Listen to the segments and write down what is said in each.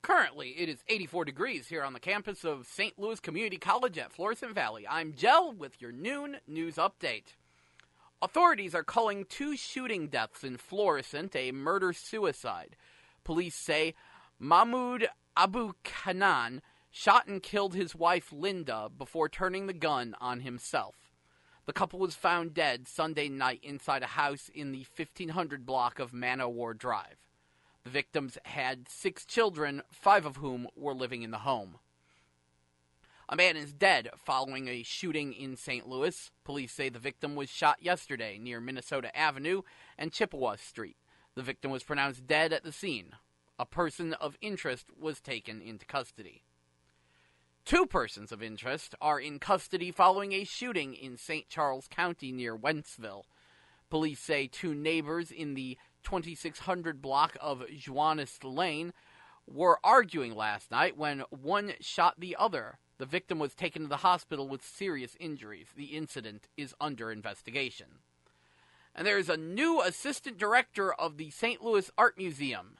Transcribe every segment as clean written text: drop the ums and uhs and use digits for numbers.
Currently, it is 84 degrees here on the campus of St. Louis Community College at Florissant Valley. I'm Jell with your noon news update. Authorities are calling 2 shooting deaths in Florissant a murder-suicide. Police say Mahmoud Abu Kanan shot and killed his wife Linda before turning the gun on himself. The couple was found dead Sunday night inside a house in the 1500 block of Manowar Drive. The victims had 6 children, 5 of whom were living in the home. A man is dead following a shooting in St. Louis. Police say the victim was shot yesterday near Minnesota Avenue and Chippewa Street. The victim was pronounced dead at the scene. A person of interest was taken into custody. 2 persons of interest are in custody following a shooting in St. Charles County near Wentzville. Police say 2 neighbors in the 2600 block of Joannis Lane were arguing last night when one shot the other. The victim was taken to the hospital with serious injuries. The incident is under investigation. And there is a new assistant director of the St. Louis Art Museum.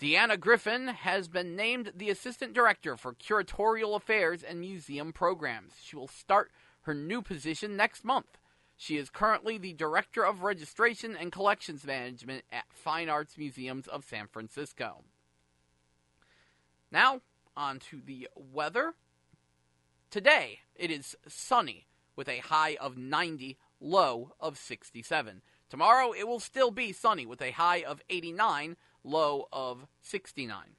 Deanna Griffin has been named the assistant director for curatorial affairs and museum programs. She will start her new position next month. She is currently the Director of Registration and Collections Management at Fine Arts Museums of San Francisco. Now, on to the weather. Today, it is sunny with a high of 90, low of 67. Tomorrow, it will still be sunny with a high of 89, low of 69.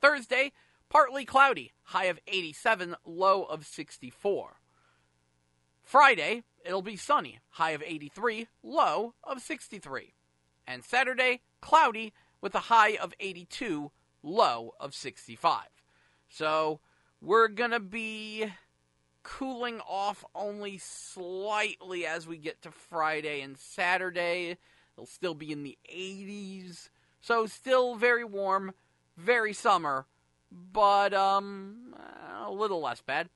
Thursday, partly cloudy, high of 87, low of 64. Friday, it'll be sunny, high of 83, low of 63. And Saturday, cloudy with a high of 82, low of 65. So, we're going to be cooling off only slightly as we get to Friday and Saturday. It'll still be in the 80s. So, still very warm, very summer, but a little less bad.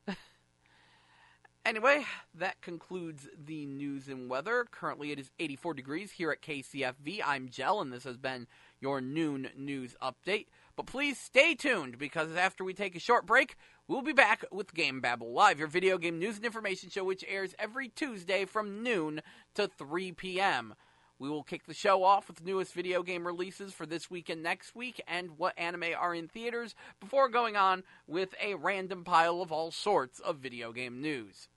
Anyway, that concludes the news and weather. Currently, it is 84 degrees here at KCFV. I'm Jell, and this has been your noon news update. But please stay tuned, because after we take a short break, we'll be back with GameBabble Live, your video game news and information show, which airs every Tuesday from noon to 3 p.m. We will kick the show off with the newest video game releases for this week and next week, and what anime are in theaters, before going on with a random pile of all sorts of video game news.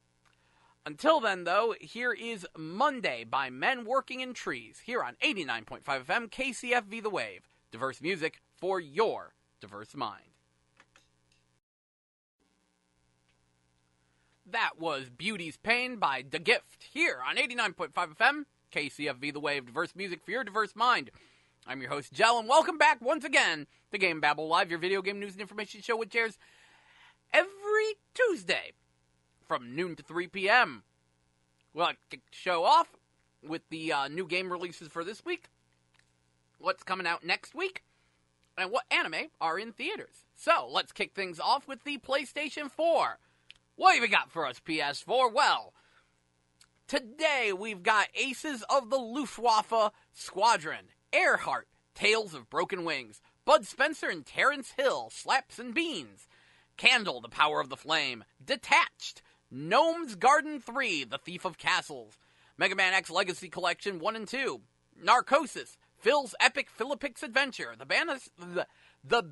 Until then, though, here is Monday by Men Working in Trees, here on 89.5 FM KCFV The Wave. Diverse music for your diverse mind. That was Beauty's Pain by The Gift, here on 89.5 FM KCFV The Wave. Diverse music for your diverse mind. I'm your host, Jell, and welcome back once again to GameBabble Live, your video game news and information show, which airs every Tuesday from noon to 3 p.m. We'll kick the show off with the new game releases for this week, what's coming out next week, and what anime are in theaters. So, let's kick things off with the PlayStation 4. What have you got for us, PS4? Well, today we've got Aces of the Luftwaffe Squadron, Earhart, Tales of Broken Wings, Bud Spencer and Terrence Hill, Slaps and Beans, Candle, The Power of the Flame, Detached, Gnome's Garden 3, The Thief of Castles, Mega Man X Legacy Collection 1 and 2, Narcosis, Phil's Epic Philippix Adventure, The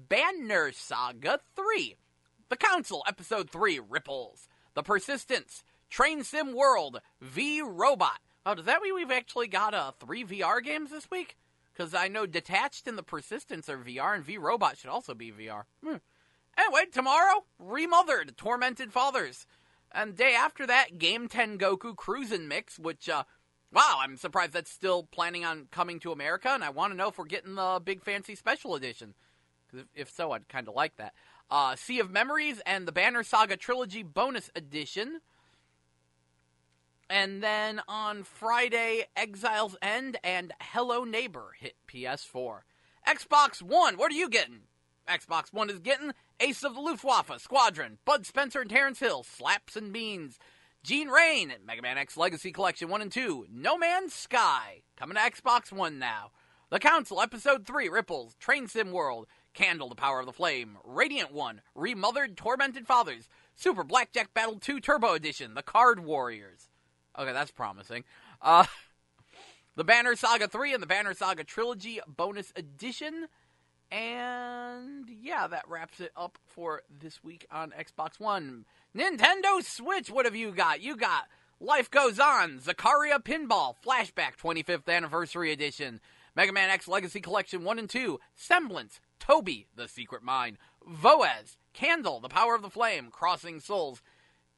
Banner Saga 3, The Council Episode 3, Ripples, The Persistence, Train Sim World, V-Robot. Oh, does that mean we've actually got 3 VR games this week? Because I know Detached and The Persistence are VR, and V-Robot should also be VR. Anyway, tomorrow, Remothered, Tormented Fathers. And day after that, Game 10 Goku Cruisin' Mix, which, wow, I'm surprised that's still planning on coming to America, and I want to know if we're getting the big fancy special edition. Because if so, I'd kind of like that. Sea of Memories and the Banner Saga Trilogy Bonus Edition. And then on Friday, Exile's End and Hello Neighbor hit PS4. Xbox One, what are you getting? Xbox One is getting Ace of the Luftwaffe Squadron, Bud Spencer and Terrence Hill, Slaps and Beans, Gene Rain, Mega Man X Legacy Collection 1 and 2, No Man's Sky, coming to Xbox One now, The Council Episode 3, Ripples, Train Sim World, Candle, the Power of the Flame, Radiant One, Remothered Tormented Fathers, Super Blackjack Battle 2 Turbo Edition, The Card Warriors. Okay, that's promising. The Banner Saga 3 and the Banner Saga Trilogy Bonus Edition. And yeah, that wraps it up for this week on Xbox One. Nintendo Switch, what have you got? You got Life Goes On, Zakaria Pinball, Flashback 25th Anniversary Edition, Mega Man X Legacy Collection 1 and 2, Semblance, Toby, The Secret Mine, Voez, Candle, The Power of the Flame, Crossing Souls,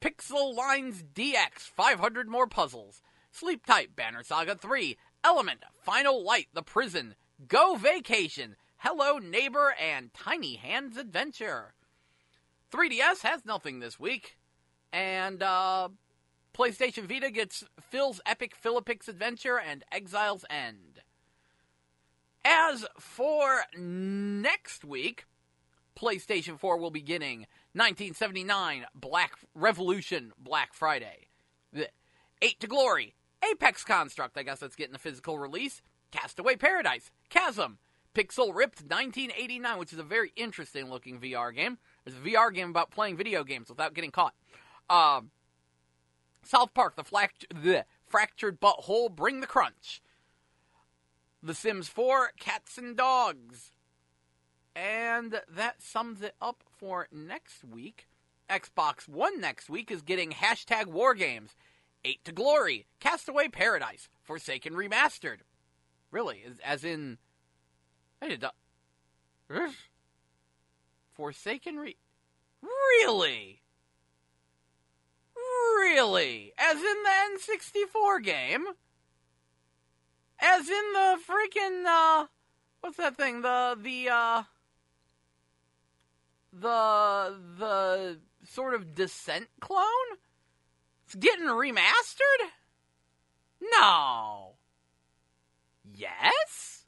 Pixel Lines DX, 500 More Puzzles, Sleep Tight, Banner Saga 3, Element, Final Light, The Prison, Go Vacation, Hello Neighbor, and Tiny Hands Adventure. 3DS has nothing this week, and PlayStation Vita gets Phil's Epic Philippix Adventure and Exile's End. As for next week, PlayStation 4 will be getting 1979 Black Revolution Black Friday. 8 to Glory, Apex Construct, I guess that's getting a physical release, Castaway Paradise, Chasm, Pixel Ripped 1989, which is a very interesting looking VR game. It's a VR game about playing video games without getting caught. South Park, the Fractured Butthole, Bring the Crunch. The Sims 4, Cats and Dogs. And that sums it up for next week. Xbox One next week is getting hashtag Wargames, 8 to Glory, Castaway Paradise, Forsaken Remastered. Really, as Forsaken Really? Really? As in the N64 game? As in the freaking, what's that thing? The sort of Descent clone? It's getting remastered? No. Yes?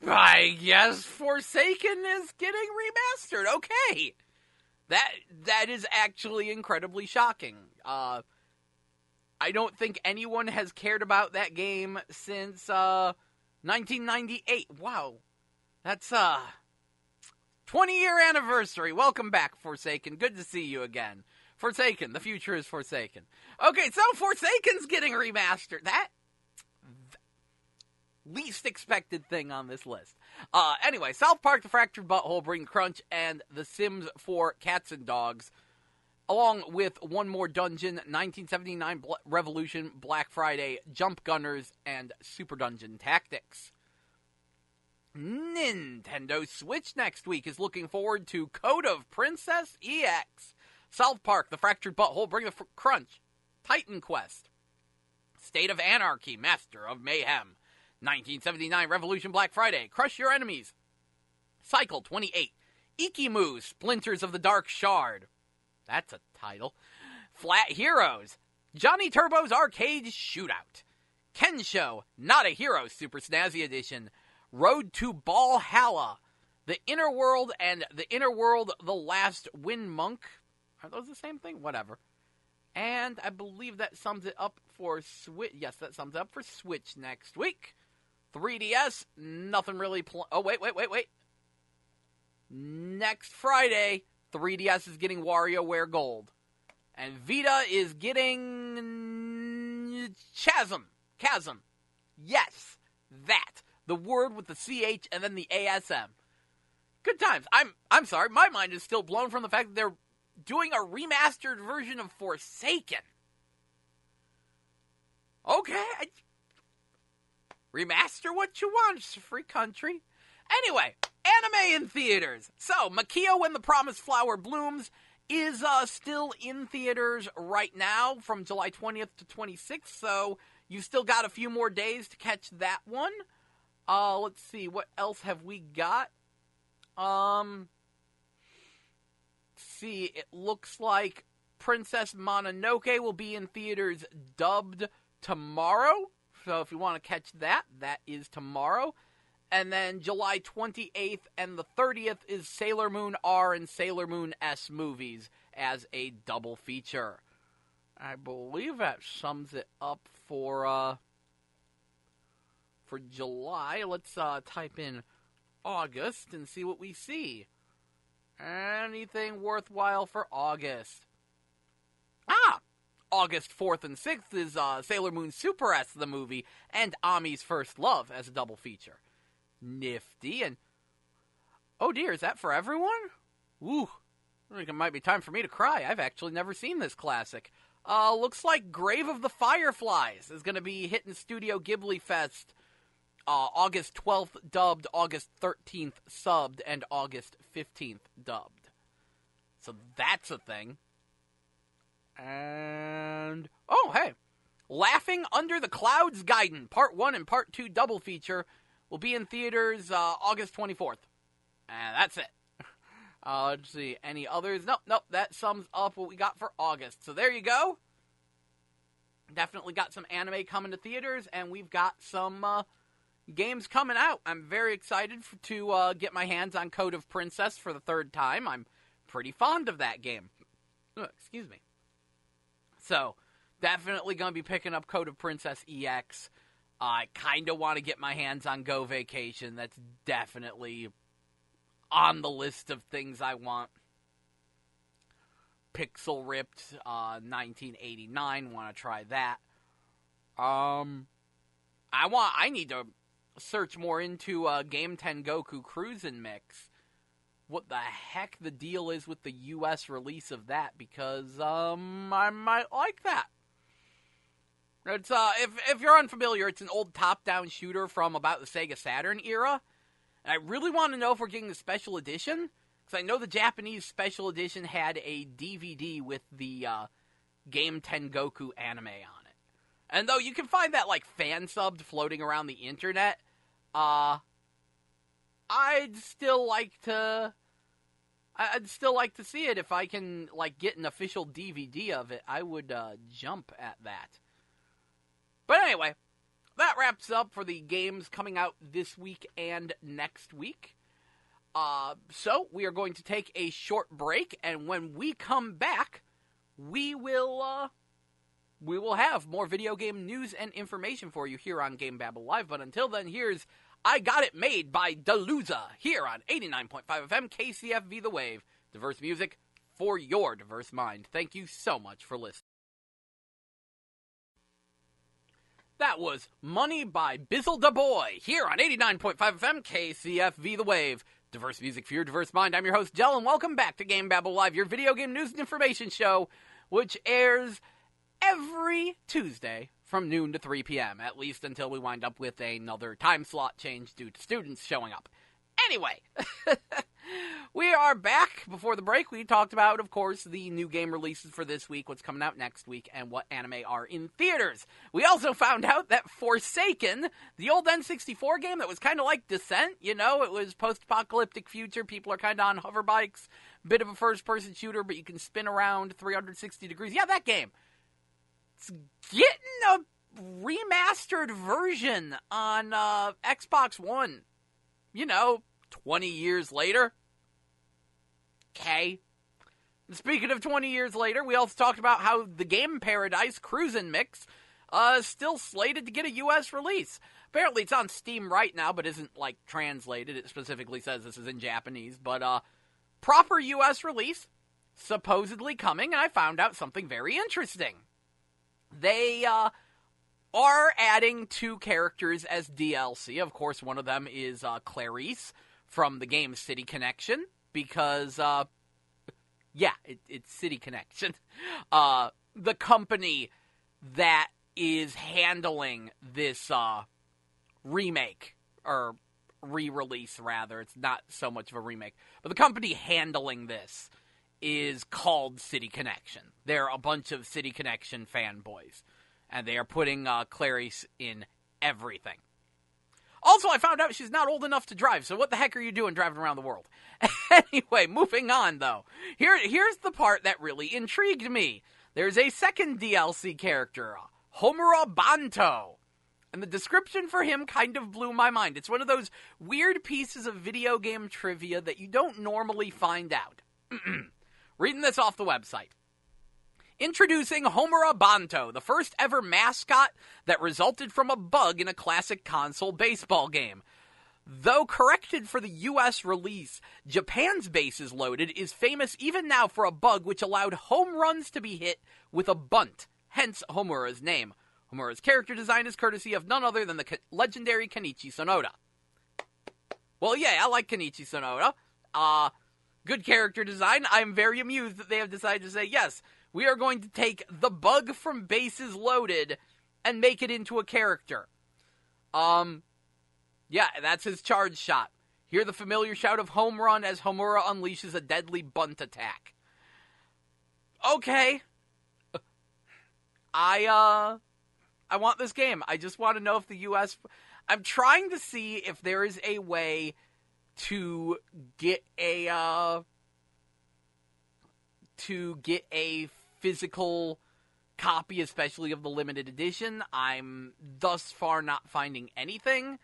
I guess Forsaken is getting remastered. Okay. That is actually incredibly shocking. I don't think anyone has cared about that game since 1998. Wow. That's 20-year anniversary. Welcome back, Forsaken. Good to see you again. Forsaken. The future is Forsaken. Okay, so Forsaken's getting remastered. That least expected thing on this list. Anyway, South Park, The Fractured Butthole, Bring Crunch, and The Sims 4 Cats and Dogs, along with one more dungeon, 1979 Revolution, Black Friday, Jump Gunners, and Super Dungeon Tactics. Nintendo Switch next week is looking forward to Code of Princess EX, South Park, The Fractured Butthole, Bring the Crunch, Titan Quest, State of Anarchy, Master of Mayhem, 1979 Revolution Black Friday, Crush Your Enemies, Cycle 28, Ikimu, Splinters of the Dark Shard. That's a title. Flat Heroes, Johnny Turbo's Arcade Shootout, Kensho, Not a Hero Super Snazzy Edition, Road to Ballhalla, The Inner World, and The Inner World, The Last Wind Monk. Are those the same thing? Whatever. And I believe that sums it up for Switch. Yes, that sums it up for Switch next week. 3DS, nothing really. Oh, wait. Next Friday, 3DS is getting WarioWare Gold. And Vita is getting Chasm. Yes, that. The word with the CH and then the ASM. Good times. I'm sorry, my mind is still blown from the fact that they're doing a remastered version of Forsaken. Okay, remaster what you want, it's a free country. Anyway, anime in theaters. So, Makio When the Promised Flower Blooms is still in theaters right now from July 20th to 26th, so you've still got a few more days to catch that one. Let's see, what else have we got? See, it looks like Princess Mononoke will be in theaters dubbed tomorrow. So if you want to catch that, that is tomorrow. And then July 28th and the 30th is Sailor Moon R and Sailor Moon S movies as a double feature. I believe that sums it up for July. Let's type in August and see what we see. Anything worthwhile for August? August 4th and 6th is Sailor Moon Super S, the movie, and Ami's First Love as a double feature. Nifty. And oh dear, is that for everyone? Ooh, I think it might be time for me to cry. I've actually never seen this classic. Looks like Grave of the Fireflies is going to be hitting Studio Ghibli Fest August 12th dubbed, August 13th subbed, and August 15th dubbed. So that's a thing. And oh, hey, Laughing Under the Clouds Gaiden, Part 1 and Part 2 double feature will be in theaters August 24th. And that's it. Let's see, any others? Nope, that sums up what we got for August. So there you go. Definitely got some anime coming to theaters, and we've got some games coming out. I'm very excited to get my hands on Code of Princess for the third time. I'm pretty fond of that game. Excuse me. So, definitely going to be picking up Code of Princess EX. I kind of want to get my hands on Go Vacation. That's definitely on the list of things I want. Pixel Ripped 1989, want to try that. I need to search more into Game Tengoku Cruisin' Mix. What the heck the deal is with the US release of that, because I might like that. It's if you're unfamiliar, it's an old top-down shooter from about the Sega Saturn era. And I really want to know if we're getting the special edition, because I know the Japanese special edition had a DVD with the Game Tengoku anime on it. And though you can find that like fan subbed floating around the internet, I'd still like to see it. If I can like get an official DVD of it, I would jump at that. But anyway, that wraps up for the games coming out this week and next week. So we are going to take a short break, and when we come back, we will have more video game news and information for you here on GameBabble Live. But until then, here's I Got It Made by Delusa here on 89.5 FM KCFV The Wave. Diverse music for your diverse mind. Thank you so much for listening. That was Money by Bizzle Da Boy here on 89.5 FM KCFV The Wave. Diverse music for your diverse mind. I'm your host, Jell, and welcome back to GameBabble Live, your video game news and information show, which airs every Tuesday from noon to 3 p.m., at least until we wind up with another time slot change due to students showing up. Anyway, we are back. Before the break, we talked about, of course, the new game releases for this week, what's coming out next week, and what anime are in theaters. We also found out that Forsaken, the old N64 game that was kind of like Descent, you know, it was post-apocalyptic future, people are kind of on hover bikes, bit of a first-person shooter, but you can spin around 360 degrees. Yeah, that game. It's getting a remastered version on Xbox One. You know, 20 years later. Okay. Speaking of 20 years later, we also talked about how the Game Paradise Cruisin' Mix is still slated to get a U.S. release. Apparently it's on Steam right now, but isn't, like, translated. It specifically says this is in Japanese. But, proper U.S. release, supposedly coming, and I found out something very interesting. They, are adding 2 characters as DLC. Of course, one of them is Clarice from the game City Connection, because, it's City Connection. The company that is handling this remake, or re-release, rather. It's not so much of a remake. But the company handling this is called City Connection. They're a bunch of City Connection fanboys. And they are putting Clarice in everything. Also, I found out she's not old enough to drive, so what the heck are you doing driving around the world? Anyway, moving on, though. Here's the part that really intrigued me. There's a second DLC character, Homura Banto. And the description for him kind of blew my mind. It's one of those weird pieces of video game trivia that you don't normally find out. Reading this off the website. Introducing Homura Banto, the first ever mascot that resulted from a bug in a classic console baseball game. Though corrected for the US release, Japan's bases loaded is famous even now for a bug which allowed home runs to be hit with a bunt, hence Homura's name. Homura's character design is courtesy of none other than the legendary Kenichi Sonoda. Well, yeah, I like Kenichi Sonoda. Good character design. I'm very amused that they have decided to say, yes, we are going to take the bug from Bases Loaded and make it into a character. Yeah, that's his charge shot. Hear the familiar shout of home run as Homura unleashes a deadly bunt attack. Okay. I want this game. I just want to know if the US... I'm trying to see if there is a way to get a physical copy, especially of the limited edition. I'm thus far not finding anything.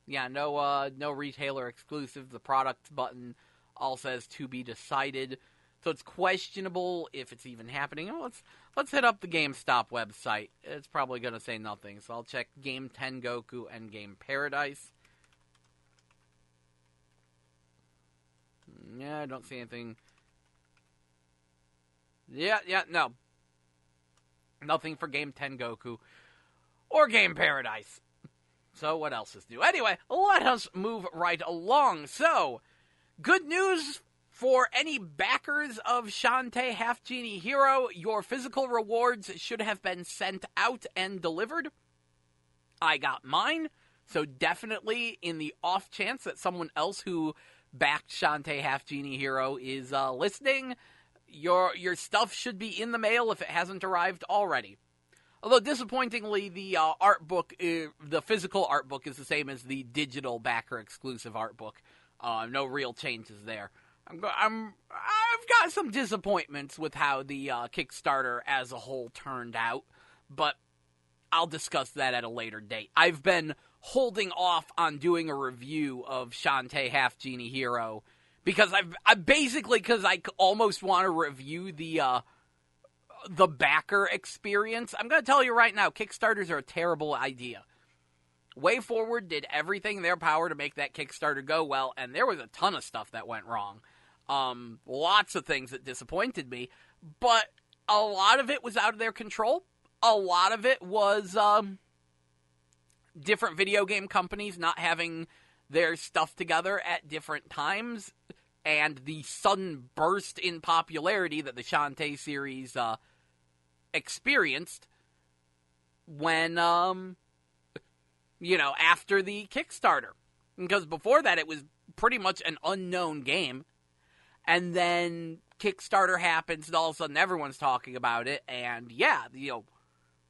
Yeah, no retailer exclusive. The product button all says to be decided. So it's questionable if it's even happening. Oh, let's hit up the GameStop website. It's probably going to say nothing. So I'll check Game Tengoku and Game Paradise. Yeah, I don't see anything. Yeah, no. Nothing for Game Tengoku or Game Paradise. So what else is new? Anyway, let us move right along. So, good news for any backers of Shantae Half Genie Hero. Your physical rewards should have been sent out and delivered. I got mine. So definitely in the off chance that someone else who backed Shantae Half Genie Hero is listening, your stuff should be in the mail if it hasn't arrived already. Although, disappointingly, the art book, the physical art book is the same as the digital backer-exclusive art book. No real changes there. I've got some disappointments with how the Kickstarter as a whole turned out, but I'll discuss that at a later date. I've been holding off on doing a review of Shantae Half Genie Hero because because I almost want to review the backer experience. I'm going to tell you right now, Kickstarters are a terrible idea. Way Forward did everything in their power to make that Kickstarter go well, and there was a ton of stuff that went wrong. Lots of things that disappointed me, but a lot of it was out of their control. A lot of it was different video game companies not having their stuff together at different times, and the sudden burst in popularity that the Shantae series experienced when, after the Kickstarter. Because before that, it was pretty much an unknown game. And then Kickstarter happens, and all of a sudden everyone's talking about it. And yeah, a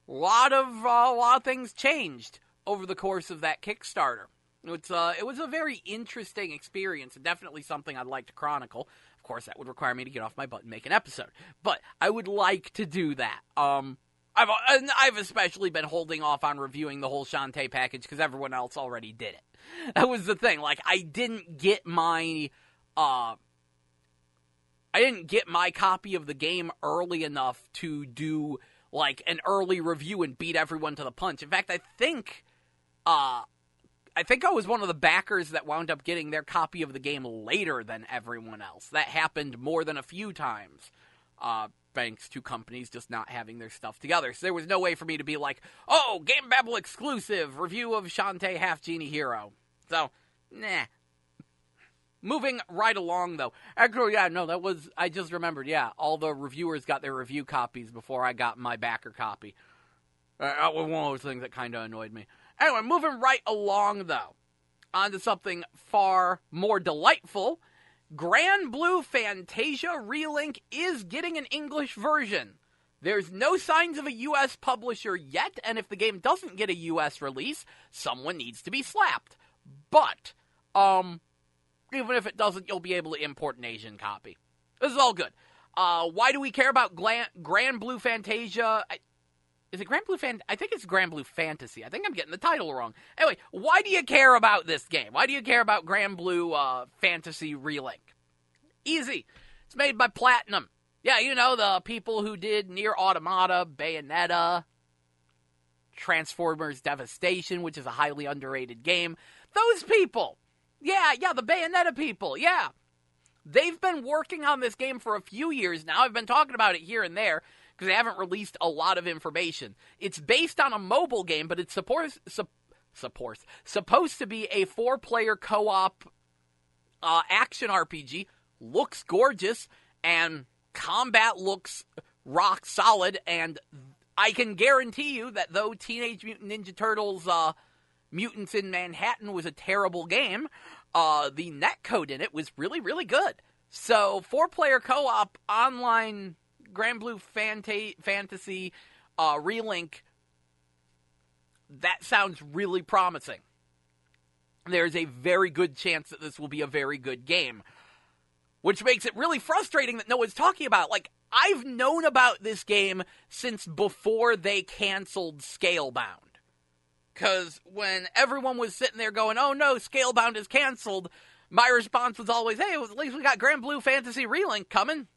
lot of things changed over the course of that Kickstarter. It was a very interesting experience, and definitely something I'd like to chronicle. Of course, that would require me to get off my butt and make an episode, but I would like to do that. I've especially been holding off on reviewing the whole Shantae package because everyone else already did it. That was the thing. Like, I didn't get my copy of the game early enough to do like an early review and beat everyone to the punch. In fact, I think I was one of the backers that wound up getting their copy of the game later than everyone else. That happened more than a few times, thanks to companies just not having their stuff together. So there was no way for me to be like, oh, GameBabble exclusive review of Shantae Half Genie Hero. So, nah. Moving right along, though. Actually, yeah, no, I just remembered, yeah, all the reviewers got their review copies before I got my backer copy. That was one of those things that kind of annoyed me. Anyway, moving right along, though, onto something far more delightful. Grand Blue Fantasia Relink is getting an English version. There's no signs of a U.S. publisher yet, and if the game doesn't get a U.S. release, someone needs to be slapped. But, even if it doesn't, you'll be able to import an Asian copy. This is all good. Why do we care about Grand Blue Fantasia? Is it Grand Blue I think it's Grand Blue Fantasy. I think I'm getting the title wrong. Anyway, why do you care about this game? Why do you care about Grand Blue Fantasy Relink? Easy. It's made by Platinum. Yeah, the people who did Nier Automata, Bayonetta, Transformers Devastation, which is a highly underrated game. Those people. Yeah, the Bayonetta people, yeah. They've been working on this game for a few years now. I've been talking about it here and there because they haven't released a lot of information. It's based on a mobile game, but it's supposed to be a 4-player co-op action RPG. Looks gorgeous, and combat looks rock solid, and I can guarantee you that though Teenage Mutant Ninja Turtles Mutants in Manhattan was a terrible game, the netcode in it was really, really good. So, 4-player co-op online Granblue Fantasy relink, that sounds really promising. There's a very good chance that this will be a very good game, which makes it really frustrating that no one's talking about it. Like, I've known about this game since before they canceled Scalebound. Because when everyone was sitting there going, oh no, Scalebound is canceled, my response was always, hey, at least we got Granblue Fantasy Relink coming.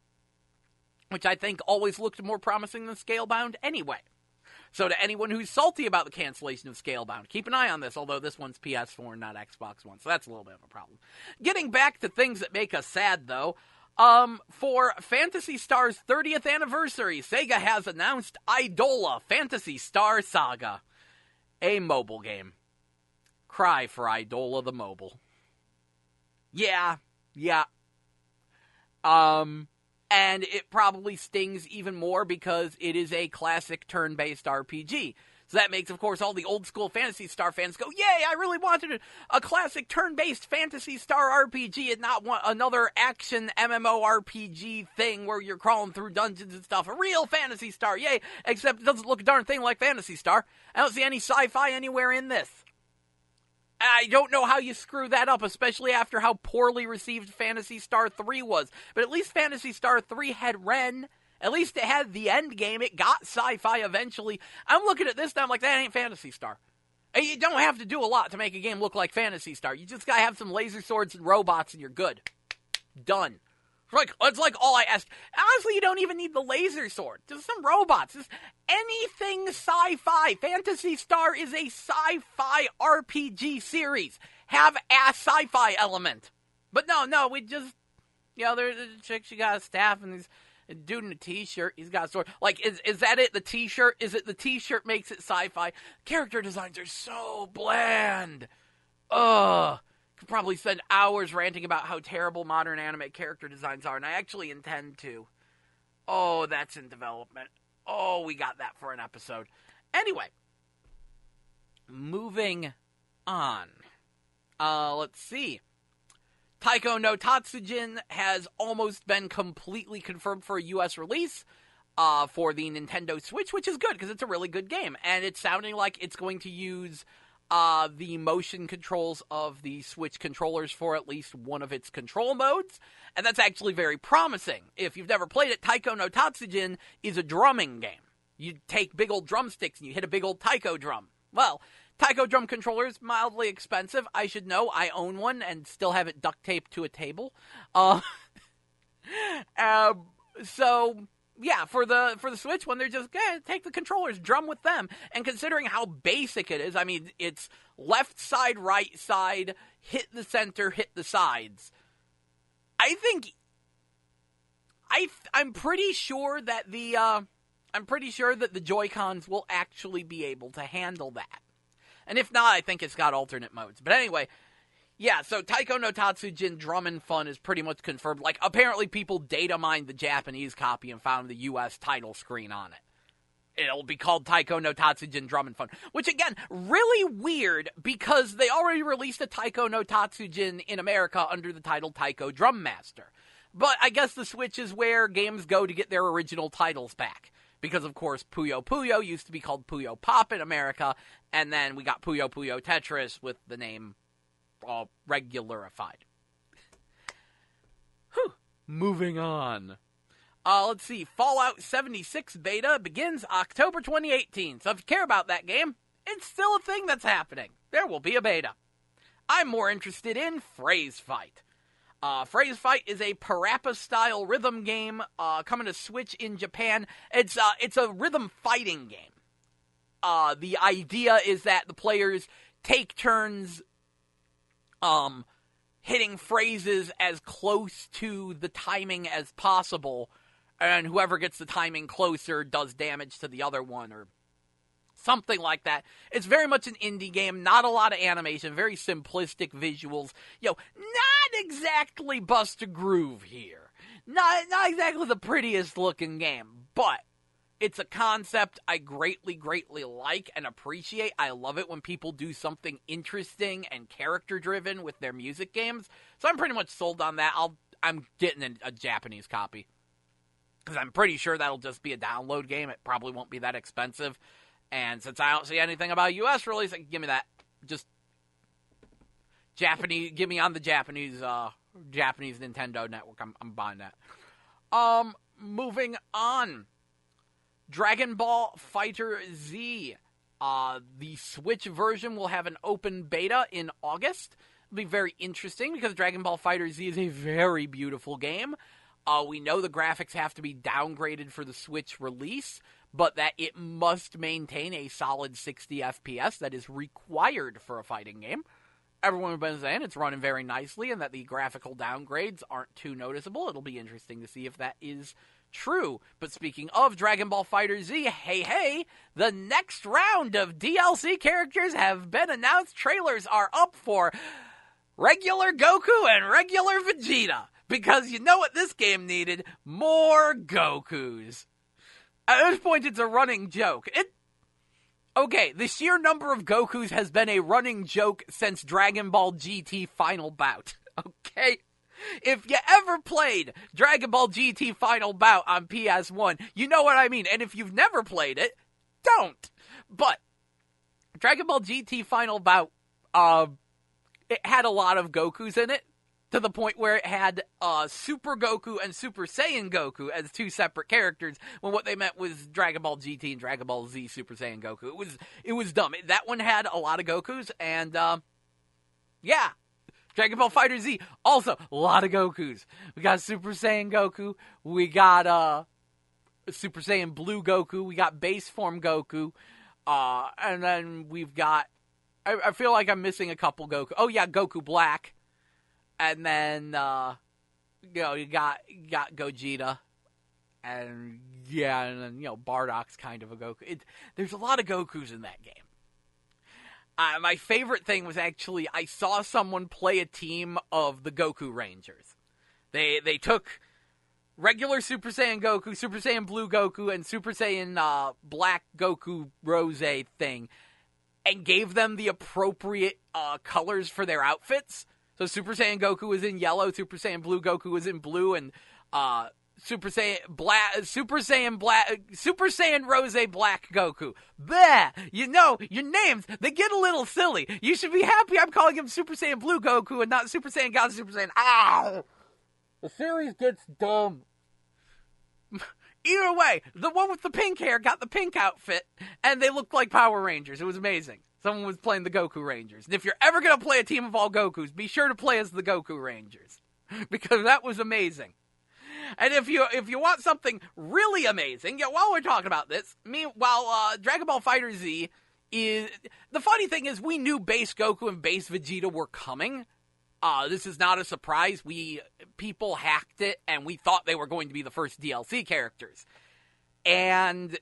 Which I think always looked more promising than Scalebound anyway. So to anyone who's salty about the cancellation of Scalebound, keep an eye on this, although this one's PS4 and not Xbox One, so that's a little bit of a problem. Getting back to things that make us sad, though, for Phantasy Star's 30th anniversary, Sega has announced Idola Phantasy Star Saga, a mobile game. Cry for Idola the mobile. Yeah. And it probably stings even more because it is a classic turn-based RPG. So that makes, of course, all the old-school Phantasy Star fans go, yay, I really wanted a classic turn-based Phantasy Star RPG and not want another action MMORPG thing where you're crawling through dungeons and stuff. A real Phantasy Star, yay, except it doesn't look a darn thing like Phantasy Star. I don't see any sci-fi anywhere in this. I don't know how you screw that up, especially after how poorly received Phantasy Star 3 was. But at least Phantasy Star 3 had Ren. At least it had the end game. It got sci-fi eventually. I'm looking at this and I'm like, that ain't Phantasy Star. And you don't have to do a lot to make a game look like Phantasy Star. You just gotta have some laser swords and robots and you're good. Done. It's like all I ask. Honestly, you don't even need the laser sword. Just some robots. Just anything sci-fi. Phantasy Star is a sci-fi RPG series. Have a sci-fi element. But no, we just, there's a chick, she got a staff, and there's a dude in a t-shirt, he's got a sword. Like, is that it, the t-shirt? Is it the t-shirt makes it sci-fi? Character designs are so bland. Ugh. Could probably spend hours ranting about how terrible modern anime character designs are, and I actually intend to. Oh, that's in development. Oh, we got that for an episode. Anyway, moving on. Let's see. Taiko no Tatsujin has almost been completely confirmed for a US release for the Nintendo Switch, which is good, because it's a really good game, and it's sounding like it's going to use the motion controls of the Switch controllers for at least one of its control modes, and that's actually very promising. If you've never played it, Taiko no Tatsujin is a drumming game. You take big old drumsticks and you hit a big old taiko drum. Well, taiko drum controller is mildly expensive. I should know. I own one and still have it duct taped to a table. So yeah, for the Switch one, they're just take the controllers, drum with them. And considering how basic it is, I mean, it's left side, right side, hit the center, hit the sides. I'm pretty sure that the Joy-Cons will actually be able to handle that. And if not, I think it's got alternate modes. But anyway, yeah, so Taiko no Tatsujin Drum and Fun is pretty much confirmed. Like, apparently people data mined the Japanese copy and found the US title screen on it. It'll be called Taiko no Tatsujin Drum and Fun. Which, again, really weird, because they already released a Taiko no Tatsujin in America under the title Taiko Drum Master. But I guess the Switch is where games go to get their original titles back. Because, of course, Puyo Puyo used to be called Puyo Pop in America, and then we got Puyo Puyo Tetris with the name regularified. Whew. Moving on. Let's see. Fallout 76 beta begins October 2018. So if you care about that game, it's still a thing that's happening. There will be a beta. I'm more interested in Phrase Fight. Phrase Fight is a Parappa-style rhythm game coming to Switch in Japan. It's a rhythm fighting game. The idea is that the players take turns hitting phrases as close to the timing as possible, and whoever gets the timing closer does damage to the other one, or something like that. It's very much an indie game, not a lot of animation, very simplistic visuals. Not exactly bust a groove here. Not exactly the prettiest looking game, but it's a concept I greatly like and appreciate. I love it when people do something interesting and character-driven with their music games. So I'm pretty much sold on that. I'm getting a Japanese copy, because I'm pretty sure that'll just be a download game. It probably won't be that expensive. And since I don't see anything about a U.S. release, give me that. Just Japanese. Give me on the Japanese Nintendo network. I'm buying that. Moving on. Dragon Ball Fighter Z. The Switch version will have an open beta in August. It'll be very interesting because Dragon Ball Fighter Z is a very beautiful game. We know the graphics have to be downgraded for the Switch release, but that it must maintain a solid 60 FPS that is required for a fighting game. Everyone has been saying it's running very nicely and that the graphical downgrades aren't too noticeable. It'll be interesting to see if that is true. But speaking of Dragon Ball Fighter Z, hey, the next round of DLC characters have been announced. Trailers are up for regular Goku and regular Vegeta, because you know what this game needed? More Gokus. At this point, it's a running joke. Okay, the sheer number of Gokus has been a running joke since Dragon Ball GT Final Bout. Okay? If you ever played Dragon Ball GT Final Bout on PS1, you know what I mean. And if you've never played it, don't. But Dragon Ball GT Final Bout, it had a lot of Gokus in it, to the point where it had Super Goku and Super Saiyan Goku as two separate characters, when what they meant was Dragon Ball GT and Dragon Ball Z Super Saiyan Goku. It was dumb. That one had a lot of Gokus, and yeah. Dragon Ball Fighter Z, also a lot of Gokus. We got Super Saiyan Goku, we got Super Saiyan Blue Goku, we got Base Form Goku, and then we've got, I feel like I'm missing a couple Goku. Oh yeah, Goku Black. And then, you got Gogeta, and then, Bardock's kind of a Goku. There's a lot of Gokus in that game. My favorite thing was actually, I saw someone play a team of the Goku Rangers. They took regular Super Saiyan Goku, Super Saiyan Blue Goku, and Super Saiyan Black Goku Rose thing, and gave them the appropriate colors for their outfits. So Super Saiyan Goku was in yellow, Super Saiyan Blue Goku was in blue, and Super Saiyan Rose Black Goku. Bleh! Your names, they get a little silly. You should be happy I'm calling him Super Saiyan Blue Goku and not Super Saiyan God Super Saiyan. Ow! The series gets dumb. Either way, the one with the pink hair got the pink outfit, and they looked like Power Rangers. It was amazing. Someone was playing the Goku Rangers. And if you're ever going to play a team of all Gokus, be sure to play as the Goku Rangers, because that was amazing. And if you want something really amazing, while we're talking about this, while Dragon Ball Fighter Z is... The funny thing is, we knew base Goku and base Vegeta were coming. This is not a surprise. People hacked it, and we thought they were going to be the first DLC characters. And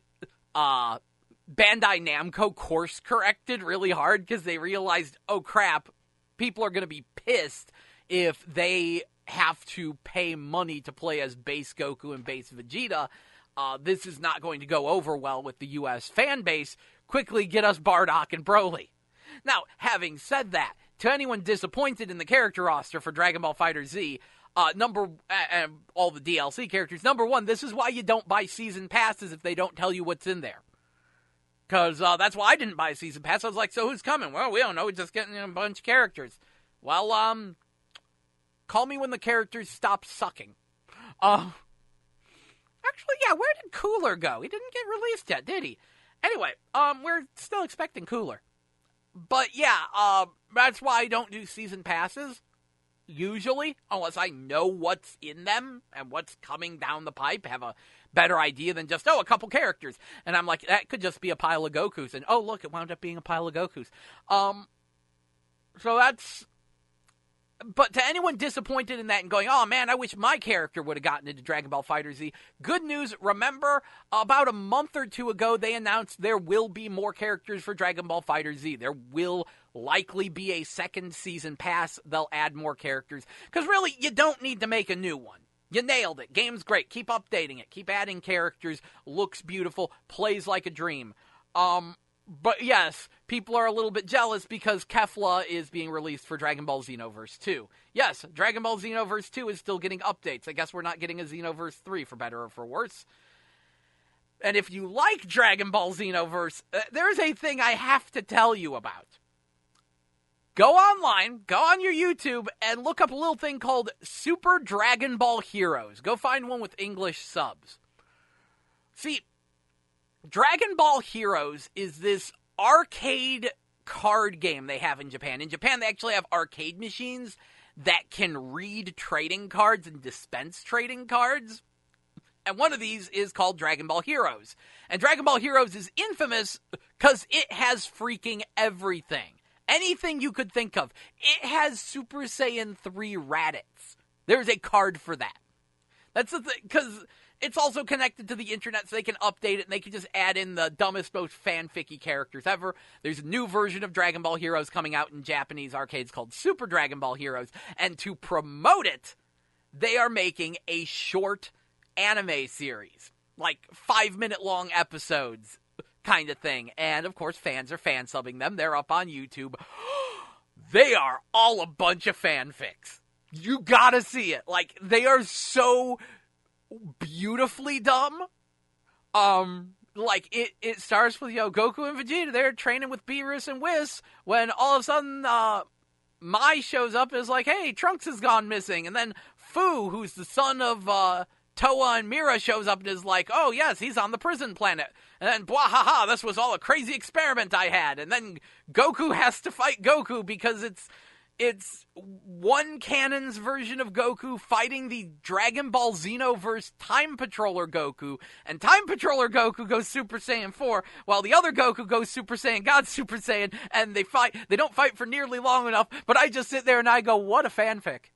Bandai Namco course corrected really hard, because they realized, oh crap, people are going to be pissed if they have to pay money to play as base Goku and base Vegeta. This is not going to go over well with the US fan base. Quickly get us Bardock and Broly. Now, having said that, to anyone disappointed in the character roster for Dragon Ball Fighter Z, all the DLC characters, number one, this is why you don't buy season passes if they don't tell you what's in there. Because that's why I didn't buy a season pass. I was like, so who's coming? Well, we don't know. We're just getting a bunch of characters. Well, call me when the characters stop sucking. Actually, yeah, where did Cooler go? He didn't get released yet, did he? Anyway, we're still expecting Cooler. But yeah, that's why I don't do season passes, usually, unless I know what's in them and what's coming down the pipe, have a better idea than just, a couple characters. And I'm like, that could just be a pile of Gokus. And, oh, look, it wound up being a pile of Gokus. So But to anyone disappointed in that and going, oh man, I wish my character would have gotten into Dragon Ball FighterZ, good news, remember, about a month or two ago, they announced there will be more characters for Dragon Ball FighterZ. There will likely be a second season pass. They'll add more characters. Because really, you don't need to make a new one. You nailed it. Game's great. Keep updating it. Keep adding characters. Looks beautiful. Plays like a dream. But yes, people are a little bit jealous because Kefla is being released for Dragon Ball Xenoverse 2. Yes, Dragon Ball Xenoverse 2 is still getting updates. I guess we're not getting a Xenoverse 3 for better or for worse. And if you like Dragon Ball Xenoverse, there's a thing I have to tell you about. Go online, go on your YouTube, and look up a little thing called Super Dragon Ball Heroes. Go find one with English subs. See, Dragon Ball Heroes is this arcade card game they have in Japan. In Japan, they actually have arcade machines that can read trading cards and dispense trading cards. And one of these is called Dragon Ball Heroes. And Dragon Ball Heroes is infamous because it has freaking everything. Anything you could think of. It has Super Saiyan 3 Raditz. There's a card for that. That's the thing, because it's also connected to the internet, so they can update it, and they can just add in the dumbest, most fanficky characters ever. There's a new version of Dragon Ball Heroes coming out in Japanese arcades called Super Dragon Ball Heroes, and to promote it, they are making a short anime series, like 5-minute long episodes kind of thing. And of course, fans are fan subbing them. They're up on YouTube. They are all a bunch of fanfics. You gotta see it. Like, they are so beautifully dumb. Like, it starts with, Goku and Vegeta, they're training with Beerus and Whis, when all of a sudden, Mai shows up and is like, hey, Trunks has gone missing. And then Fu, who's the son of, Toa and Mira, shows up and is like, oh yes, he's on the prison planet. And then, bwahaha, this was all a crazy experiment I had. And then Goku has to fight Goku because it's one canon's version of Goku fighting the Dragon Ball Xenoverse Time Patroller Goku. And Time Patroller Goku goes Super Saiyan 4, while the other Goku goes Super Saiyan God Super Saiyan, and they fight. They don't fight for nearly long enough, but I just sit there and I go, what a fanfic.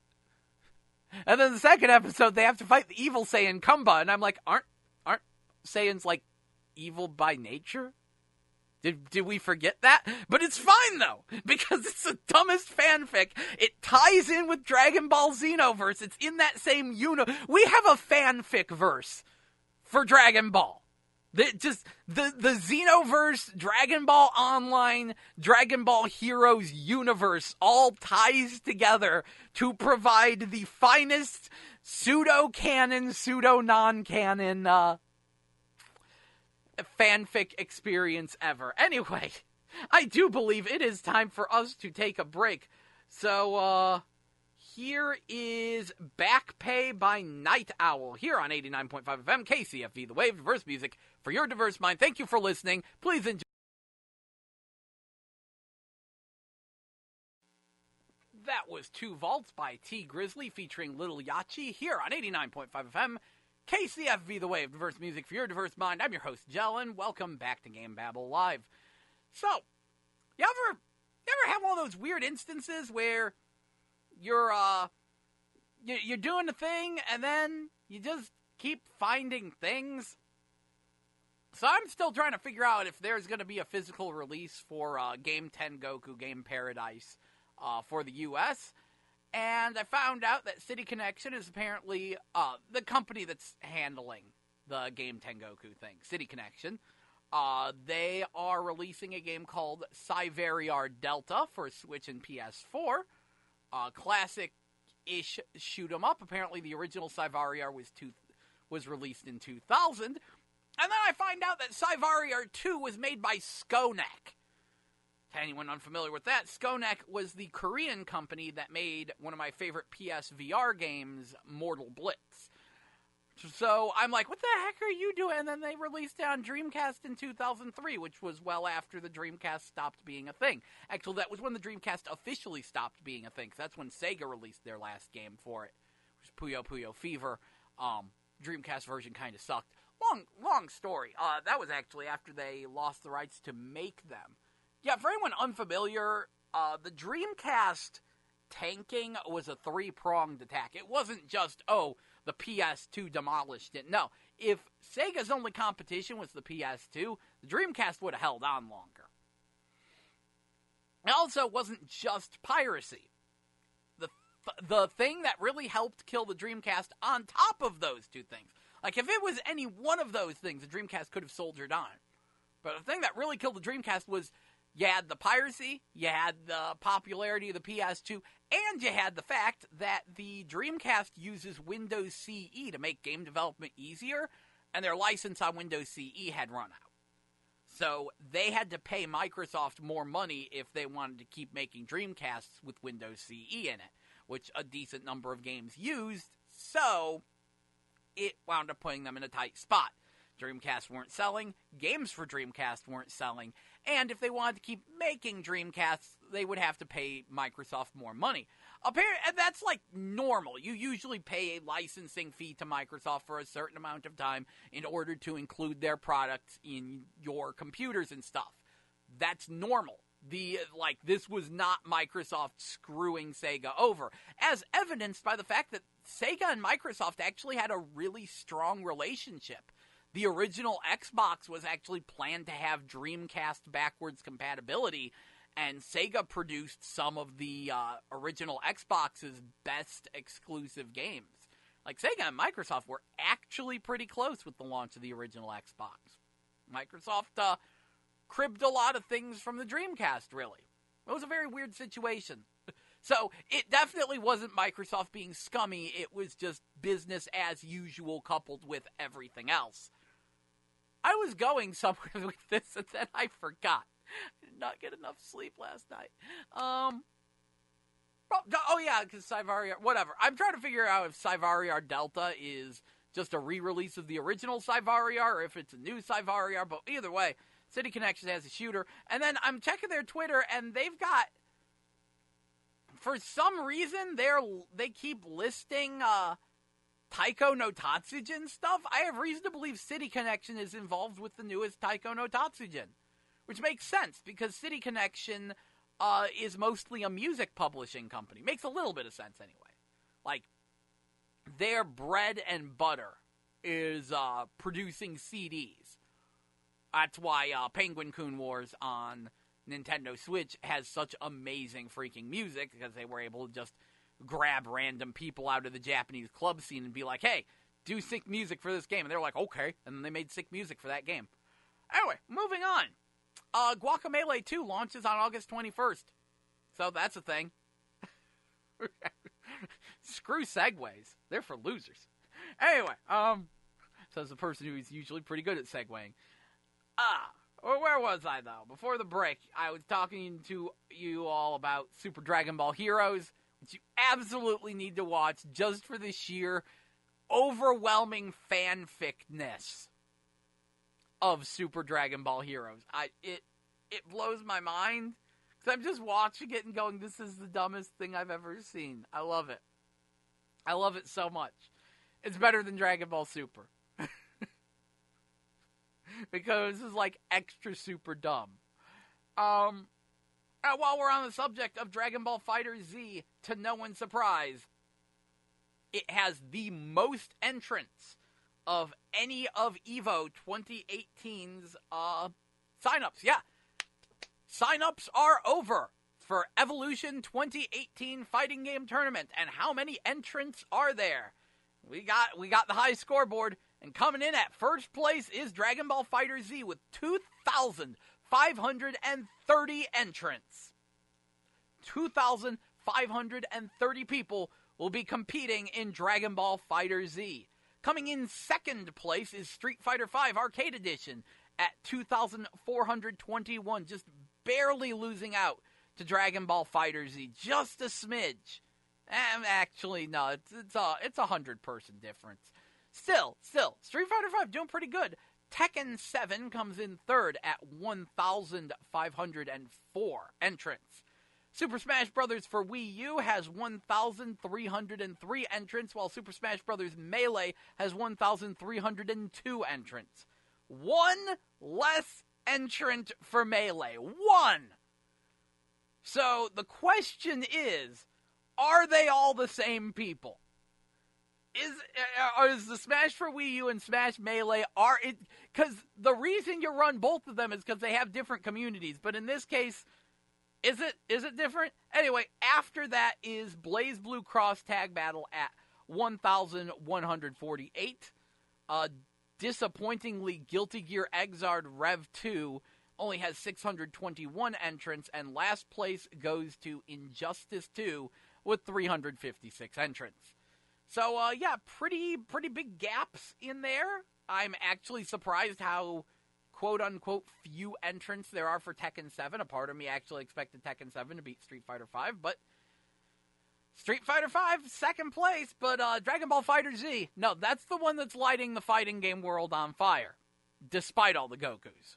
And then the second episode, they have to fight the evil Saiyan Kumba, and I'm like, aren't Saiyans, like, evil by nature? Did we forget that? But it's fine, though, because it's the dumbest fanfic. It ties in with Dragon Ball Xenoverse. It's in that same We have a fanfic verse for Dragon Ball. The Xenoverse, Dragon Ball Online, Dragon Ball Heroes universe all ties together to provide the finest pseudo-canon, pseudo-non-canon fanfic experience ever. Anyway, I do believe it is time for us to take a break. So, here is Back Pay by Night Owl, here on 89.5 FM KCFV The Wave, diverse music for your diverse mind. Thank you for listening. Please enjoy. That was Two Vaults by T Grizzly featuring Little Yachi here on 89.5 FM KCFV The Wave, diverse music for your diverse mind. I'm your host, Jellin. Welcome back to GameBabble Live. So, you ever have one of those weird instances where you're doing a thing, and then you just keep finding things? So I'm still trying to figure out if there's going to be a physical release for Game 10 Goku Game Paradise for the U.S., and I found out that City Connection is apparently the company that's handling the Game 10 Goku thing. City Connection. They are releasing a game called Cyvariar Delta for Switch and PS4. Classic-ish shoot-'em up. Apparently, the original Cyvariar was released in 2000. And then I find out that Cyvariar 2 was made by Skonek. To anyone unfamiliar with that, Skonek was the Korean company that made one of my favorite PSVR games, Mortal Blitz. So I'm like, what the heck are you doing? And then they released it on Dreamcast in 2003, which was well after the Dreamcast stopped being a thing. Actually, that was when the Dreamcast officially stopped being a thing, because that's when Sega released their last game for it, which was Puyo Puyo Fever. Dreamcast version kind of sucked. Long story. That was actually after they lost the rights to make them. Yeah, for anyone unfamiliar, the Dreamcast tanking was a three-pronged attack. It wasn't just, oh, the PS2 demolished it. No, if Sega's only competition was the PS2, the Dreamcast would have held on longer. It also wasn't just piracy. The thing that really helped kill the Dreamcast on top of those two things, like if it was any one of those things, the Dreamcast could have soldiered on. But the thing that really killed the Dreamcast was you had the piracy, you had the popularity of the PS2, and you had the fact that the Dreamcast uses Windows CE to make game development easier, and their license on Windows CE had run out. So they had to pay Microsoft more money if they wanted to keep making Dreamcasts with Windows CE in it, which a decent number of games used, so it wound up putting them in a tight spot. Dreamcast weren't selling, games for Dreamcast weren't selling, and if they wanted to keep making Dreamcasts, they would have to pay Microsoft more money. And that's like normal. You usually pay a licensing fee to Microsoft for a certain amount of time in order to include their products in your computers and stuff. That's normal. This was not Microsoft screwing Sega over, as evidenced by the fact that Sega and Microsoft actually had a really strong relationship. The original Xbox was actually planned to have Dreamcast backwards compatibility, and Sega produced some of the original Xbox's best exclusive games. Like, Sega and Microsoft were actually pretty close with the launch of the original Xbox. Microsoft cribbed a lot of things from the Dreamcast, really. It was a very weird situation. So, it definitely wasn't Microsoft being scummy, it was just business as usual coupled with everything else. I was going somewhere with this, and then I forgot. I did not get enough sleep last night. Oh yeah, because Cyvaria, whatever. I'm trying to figure out if Cyvaria Delta is just a re-release of the original Cyvaria, or if it's a new Cyvaria, but either way, City Connection has a shooter. And then I'm checking their Twitter, and they've got, for some reason, they keep listing Taiko no Tatsujin stuff. I have reason to believe City Connection is involved with the newest Taiko no Tatsujin, which makes sense, because City Connection is mostly a music publishing company. Makes a little bit of sense anyway. Like, their bread and butter is producing CDs. That's why Penguin Coon Wars on Nintendo Switch has such amazing freaking music, because they were able to just grab random people out of the Japanese club scene and be like, hey, do sick music for this game. And they're like, okay. And then they made sick music for that game. Anyway, moving on. Guacamelee 2 launches on August 21st. So that's a thing. Screw segues. They're for losers. Anyway, says the person who's usually pretty good at segueing. Where was I, though? Before the break, I was talking to you all about Super Dragon Ball Heroes, which you absolutely need to watch just for the sheer overwhelming fanficness of Super Dragon Ball Heroes. It blows my mind, because I'm just watching it and going, this is the dumbest thing I've ever seen. I love it. I love it so much. It's better than Dragon Ball Super. Because this is like extra super dumb. While we're on the subject of Dragon Ball FighterZ, to no one's surprise, it has the most entrants of any of EVO 2018's signups. Yeah, signups are over for Evolution 2018 fighting game tournament. And how many entrants are there? We got the high scoreboard, and coming in at first place is Dragon Ball FighterZ with 2,530 entrants. 2,530 people will be competing in Dragon Ball FighterZ. Coming in second place is Street Fighter V Arcade Edition at 2,421, just barely losing out to Dragon Ball FighterZ, just a smidge. Actually, no, it's a 100-person difference. Still, Street Fighter V doing pretty good. Tekken 7 comes in third at 1,504 entrants. Super Smash Bros. For Wii U has 1,303 entrants, while Super Smash Bros. Melee has 1,302 entrants. One less entrant for Melee. One! So, the question is, are they all the same people? Is the Smash for Wii U and Smash Melee, because the reason you run both of them is because they have different communities, but in this case, is it different? Anyway, after that is Blaze Blue Cross Tag Battle at 1,148. Disappointingly, Guilty Gear Xrd Rev 2 only has 621 entrants, and last place goes to Injustice 2 with 356 entrants. So, pretty big gaps in there. I'm actually surprised how, quote-unquote, few entrants there are for Tekken 7. A part of me actually expected Tekken 7 to beat Street Fighter 5, but Street Fighter 5, second place, but Dragon Ball FighterZ, no, that's the one that's lighting the fighting game world on fire, despite all the Gokus.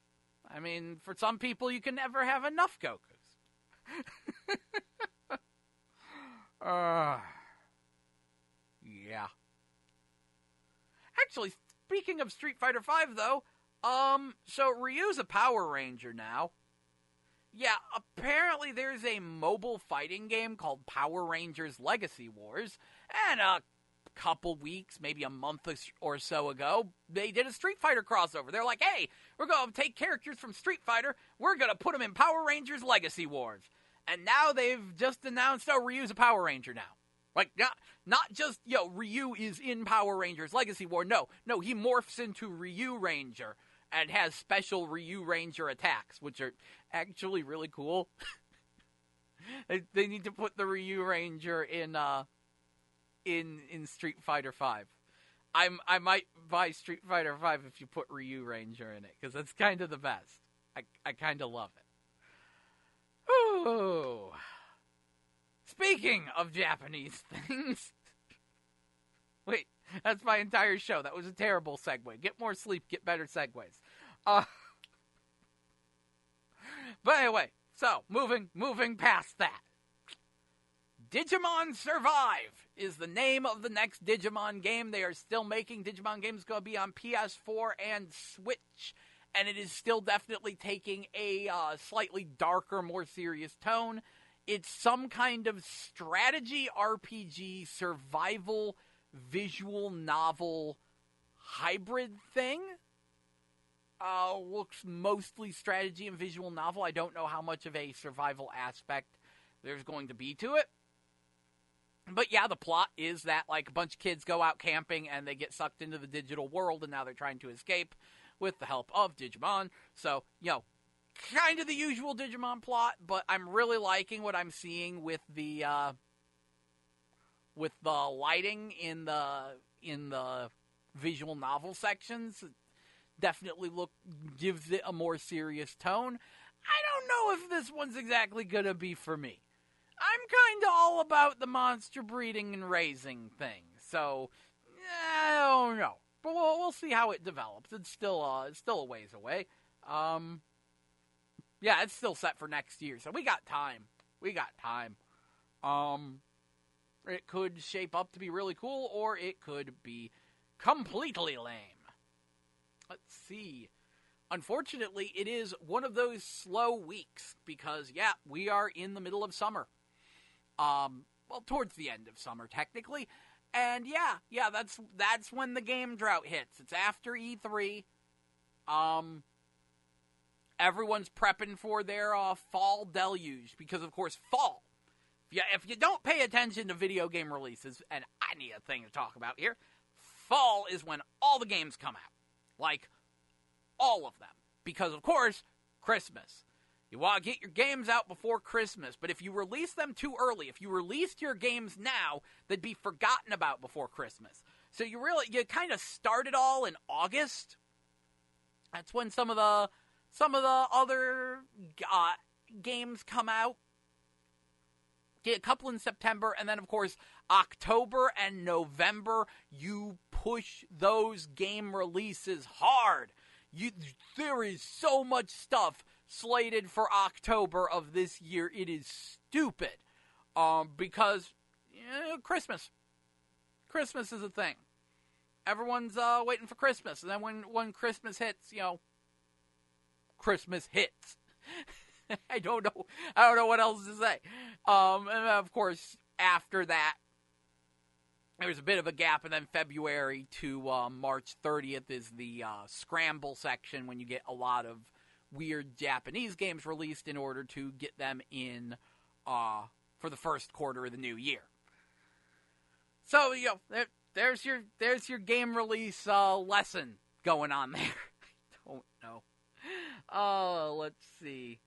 I mean, for some people, you can never have enough Gokus. Yeah. Actually, speaking of Street Fighter V, though, so Ryu's a Power Ranger now. Yeah, apparently there's a mobile fighting game called Power Rangers Legacy Wars, and a couple weeks, maybe a month or so ago, they did a Street Fighter crossover. They're like, hey, we're going to take characters from Street Fighter, we're going to put them in Power Rangers Legacy Wars. And now they've just announced, Ryu's a Power Ranger now. Like, not just, Ryu is in Power Rangers Legacy War. No, he morphs into Ryu Ranger and has special Ryu Ranger attacks, which are actually really cool. They need to put the Ryu Ranger in Street Fighter V. I might buy Street Fighter V if you put Ryu Ranger in it, because that's kind of the best. I kind of love it. Ooh. Speaking of Japanese things... Wait, that's my entire show. That was a terrible segue. Get more sleep, get better segues. But anyway, so, moving past that. Digimon Survive is the name of the next Digimon game. They are still making Digimon games. Going to be on PS4 and Switch. And it is still definitely taking a slightly darker, more serious tone. It's some kind of strategy RPG, survival, visual novel hybrid thing. Looks mostly strategy and visual novel. I don't know how much of a survival aspect there's going to be to it. But yeah, the plot is that like a bunch of kids go out camping and they get sucked into the digital world, and now they're trying to escape with the help of Digimon. So, kind of the usual Digimon plot, but I'm really liking what I'm seeing with the lighting in the visual novel sections. Definitely gives it a more serious tone. I don't know if this one's exactly gonna be for me. I'm kind of all about the monster breeding and raising thing, so I don't know. But we'll see how it develops. It's still a ways away. Yeah, it's still set for next year, so we got time. It could shape up to be really cool, or it could be completely lame. Let's see. Unfortunately, it is one of those slow weeks, because, we are in the middle of summer. Towards the end of summer, technically. And that's when the game drought hits. It's after E3. Everyone's prepping for their fall deluge, because, of course, fall. If you don't pay attention to video game releases, and I need a thing to talk about here, fall is when all the games come out. Like, all of them. Because, of course, Christmas. You want to get your games out before Christmas, but if you release them too early, if you released your games now, they'd be forgotten about before Christmas. So you kind of start it all in August. That's when some of the other games come out. Get a couple in September, and then, of course, October and November, you push those game releases hard. There is so much stuff slated for October of this year. It is stupid. Because, Christmas. Christmas is a thing. Everyone's waiting for Christmas, and then when Christmas hits, Christmas hits. I don't know what else to say. And of course, after that, there was a bit of a gap, and then February to March 30th is the scramble section, when you get a lot of weird Japanese games released in order to get them in for the first quarter of the new year. So, there's your game release lesson going on there. I don't know. Let's see.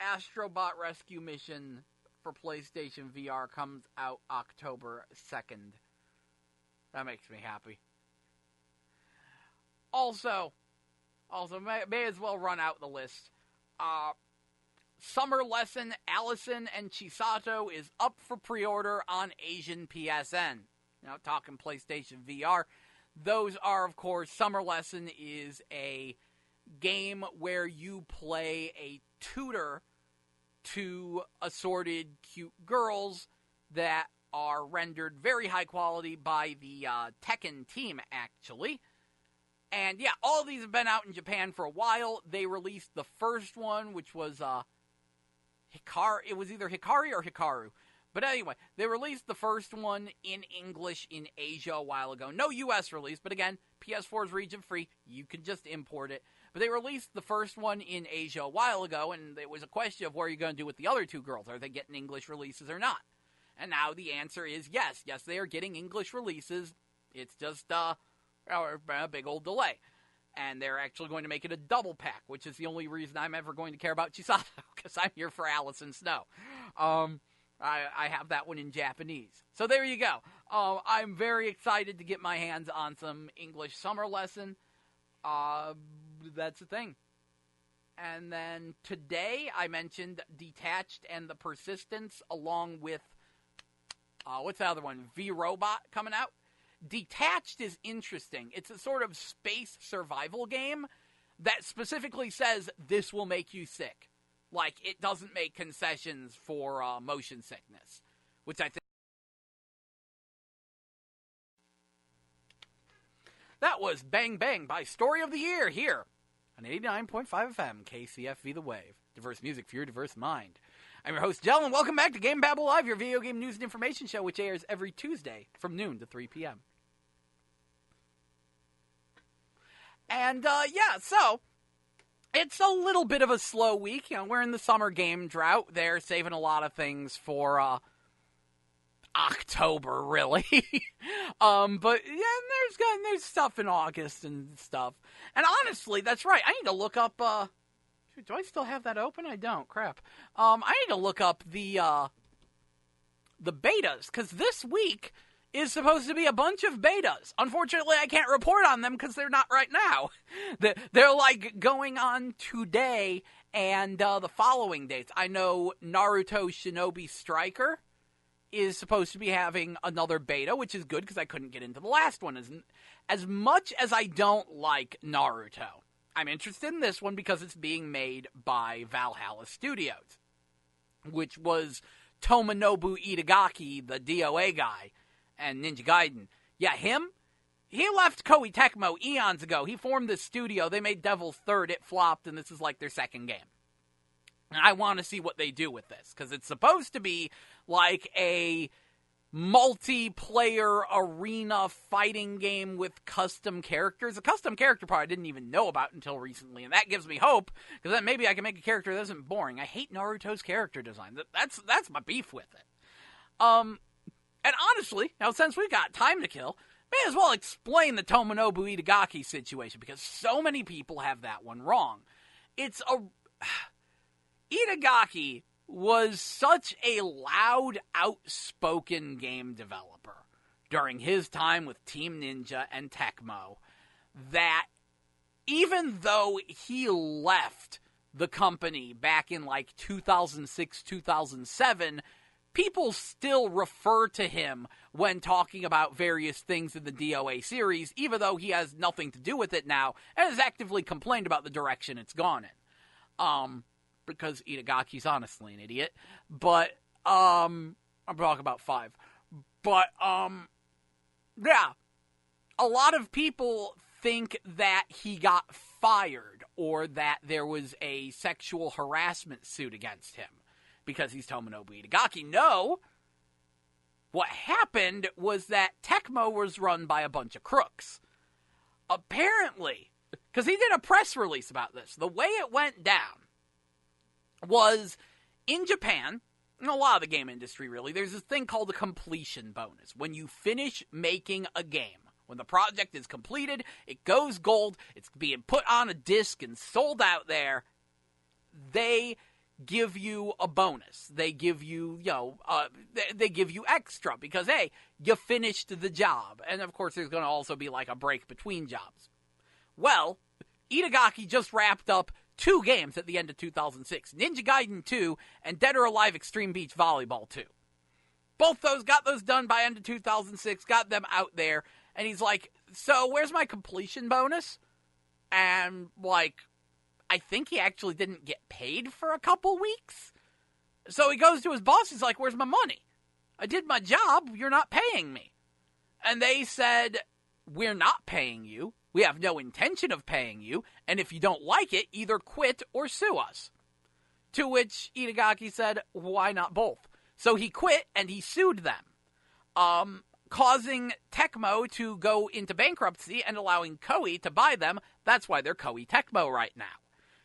Astrobot Rescue Mission for PlayStation VR comes out October 2nd. That makes me happy. Also, may as well run out the list. Summer Lesson Allison and Chisato is up for pre-order on Asian PSN. Now, talking PlayStation VR, those are, of course, Summer Lesson is a game where you play a tutor to assorted cute girls that are rendered very high quality by the Tekken team, actually. And yeah, all of these have been out in Japan for a while. They released the first one, which was Hikaru. It was either Hikari or Hikaru. But anyway, they released the first one in English in Asia a while ago. No US release, but again, PS4 is region free. You can just import it. But they released the first one in Asia a while ago, and it was a question of what are you going to do with the other two girls? Are they getting English releases or not? And now the answer is yes. Yes, they are getting English releases. It's just a big old delay. And they're actually going to make it a double pack, which is the only reason I'm ever going to care about Chisato, because I'm here for Allison Snow. I have that one in Japanese. So there you go. I'm very excited to get my hands on some English Summer Lesson. That's the thing. And then today I mentioned Detached and the Persistence, along with, what's the other one? V-Robot coming out. Detached is interesting. It's a sort of space survival game that specifically says this will make you sick. Like, it doesn't make concessions for motion sickness, which I think. That was Bang Bang by Story of the Year here on 89.5 FM KCFV The Wave. Diverse music for your diverse mind. I'm your host, Jell, and welcome back to GameBabble Live, your video game news and information show, which airs every Tuesday from noon to 3 p.m. And, so it's a little bit of a slow week. You know, we're in the summer game drought. They're saving a lot of things for October, really. But yeah, there's stuff in August and stuff. And honestly, that's right. I need to look up. Do I still have that open? I don't. Crap. I need to look up the betas, because this week is supposed to be a bunch of betas. Unfortunately, I can't report on them because they're not right now. They're like going on today and the following dates. I know Naruto Shinobi Striker is supposed to be having another beta, which is good because I couldn't get into the last one. As much as I don't like Naruto, I'm interested in this one because it's being made by Valhalla Studios, which was Tomonobu Itagaki, the DOA guy, and Ninja Gaiden. Yeah, him? He left Koei Tecmo eons ago. He formed this studio. They made Devil's Third. It flopped, and this is like their second game. And I want to see what they do with this, because it's supposed to be like a multiplayer arena fighting game with custom characters. A custom character part I didn't even know about until recently, and that gives me hope, because then maybe I can make a character that isn't boring. I hate Naruto's character design. That's my beef with it. And honestly, now since we've got time to kill, may as well explain the Tomonobu Itagaki situation, because so many people have that one wrong. Itagaki was such a loud, outspoken game developer during his time with Team Ninja and Tecmo that even though he left the company back in like 2006, 2007, people still refer to him when talking about various things in the DOA series, even though he has nothing to do with it now and has actively complained about the direction it's gone in. Because Itagaki's honestly an idiot. But, I'm talking about 5. But, yeah. A lot of people think that he got fired or that there was a sexual harassment suit against him because he's Tomonobu Itagaki. No, What happened was that Tecmo was run by a bunch of crooks. Apparently, because he did a press release about this, the way it went down was in Japan, and a lot of the game industry really, there's this thing called a completion bonus. When you finish making a game, when the project is completed, it goes gold, it's being put on a disc and sold out there, they give you a bonus. They give you, they give you extra because, hey, you finished the job. And, of course, there's going to also be, like, a break between jobs. Well, Itagaki just wrapped up 2 games at the end of 2006. Ninja Gaiden 2 and Dead or Alive Extreme Beach Volleyball 2. Both those, got those done by end of 2006, got them out there. And he's like, so where's my completion bonus? And, like, I think he actually didn't get paid for a couple weeks. So he goes to his boss, he's like, where's my money? I did my job, you're not paying me. And they said, we're not paying you. We have no intention of paying you. And if you don't like it, either quit or sue us. To which Itagaki said, why not both? So he quit and he sued them. Causing Tecmo to go into bankruptcy and allowing Koei to buy them. That's why they're Koei Tecmo right now.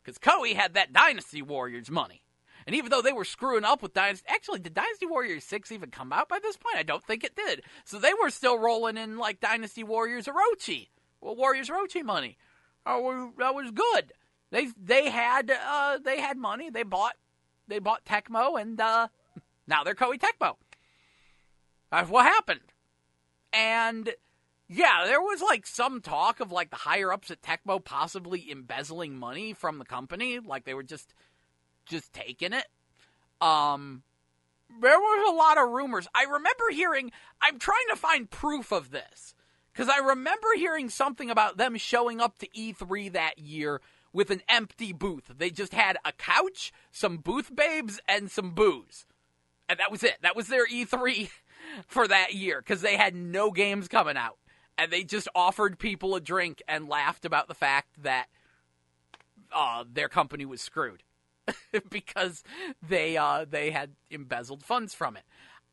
Because Koei had that Dynasty Warriors money. And even though they were screwing up with Dynasty... Actually, did Dynasty Warriors 6 even come out by this point? I don't think it did. So they were still rolling in, like, Dynasty Warriors Orochi. Well, Warriors Orochi money. Oh, that was good. They had money. They bought Tecmo, and now they're Koei Tecmo. That's what happened. And... yeah, there was, like, some talk of, like, the higher-ups at Tecmo possibly embezzling money from the company. Like, they were just taking it. There was a lot of rumors. I remember hearing... I'm trying to find proof of this. Because I remember hearing something about them showing up to E3 that year with an empty booth. They just had a couch, some booth babes, and some booze. And that was it. That was their E3 for that year. Because they had no games coming out. And they just offered people a drink and laughed about the fact that their company was screwed. Because they had embezzled funds from it.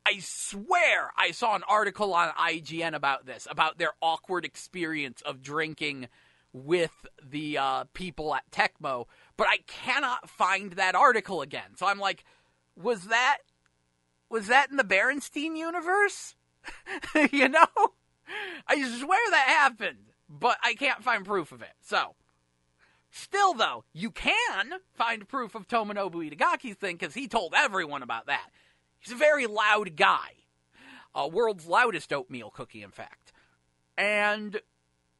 I swear I saw an article on IGN about this, about their awkward experience of drinking with the people at Tecmo, but I cannot find that article again. So I'm like, was that in the Berenstein universe? You know? I swear that happened, but I can't find proof of it. So, still though, you can find proof of Tomonobu Itagaki's thing, because he told everyone about that. He's a very loud guy. World's loudest oatmeal cookie, in fact. And,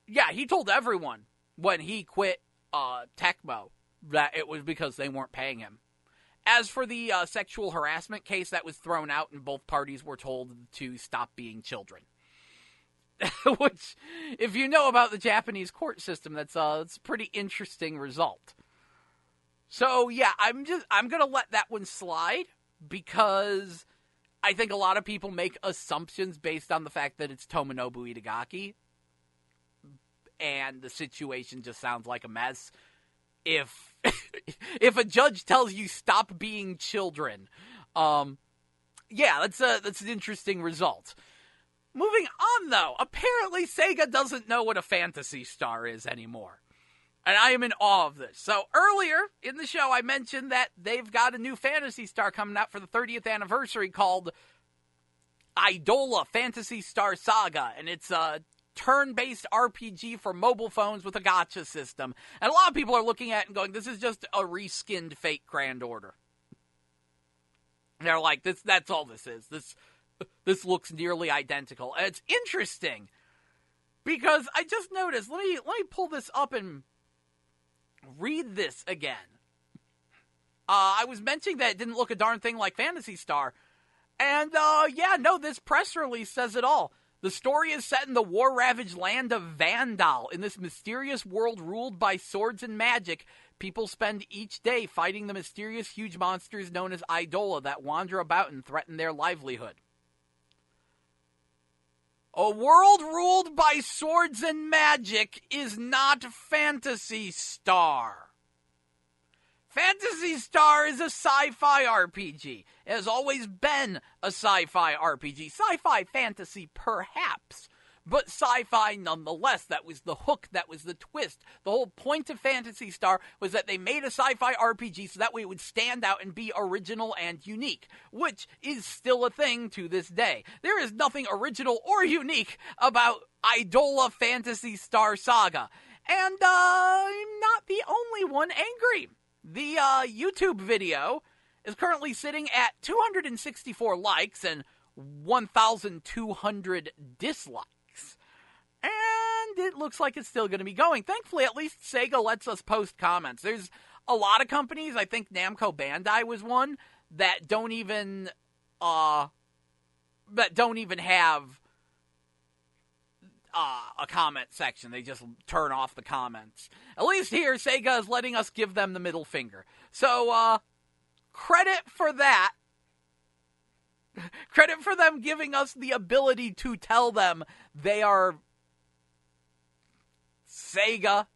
yeah, he told everyone when he quit Tecmo that it was because they weren't paying him. As for the sexual harassment case, that was thrown out and both parties were told to stop being children. Which, if you know about the Japanese court system, that's a pretty interesting result. So, yeah, I'm going to let that one slide because I think a lot of people make assumptions based on the fact that it's Tomonobu Itagaki. And the situation just sounds like a mess. If a judge tells you stop being children, yeah, that's an interesting result. Moving on, though, apparently Sega doesn't know what a Phantasy Star is anymore. And I am in awe of this. So earlier in the show, I mentioned that they've got a new Phantasy Star coming out for the 30th anniversary called Idola Phantasy Star Saga. And it's a turn-based RPG for mobile phones with a gacha system. And a lot of people are looking at it and going, this is just a reskinned Fate Grand Order. They're like, that's all this is. This looks nearly identical. And it's interesting because I just noticed, let me pull this up and read this again. I was mentioning that it didn't look a darn thing like Phantasy Star. And, yeah, no, this press release says it all. The story is set in the war-ravaged land of Vandal. In this mysterious world ruled by swords and magic, people spend each day fighting the mysterious huge monsters known as Idola that wander about and threaten their livelihood. A world ruled by swords and magic is not Phantasy Star. Phantasy Star is a sci-fi RPG. It has always been a sci-fi RPG. Sci-fi fantasy, perhaps, but sci-fi nonetheless. That was the hook. That was the twist. The whole point of Phantasy Star was that they made a sci-fi RPG so that way it would stand out and be original and unique, which is still a thing to this day. There is nothing original or unique about Idola Phantasy Star Saga. And I'm not the only one angry. The YouTube video is currently sitting at 264 likes and 1,200 dislikes. And it looks like it's still going to be going. Thankfully, at least Sega lets us post comments. There's a lot of companies, I think Namco Bandai was one, that don't even have a comment section. They just turn off the comments. At least here, Sega is letting us give them the middle finger. So, credit for that. Credit for them giving us the ability to tell them they are Sega.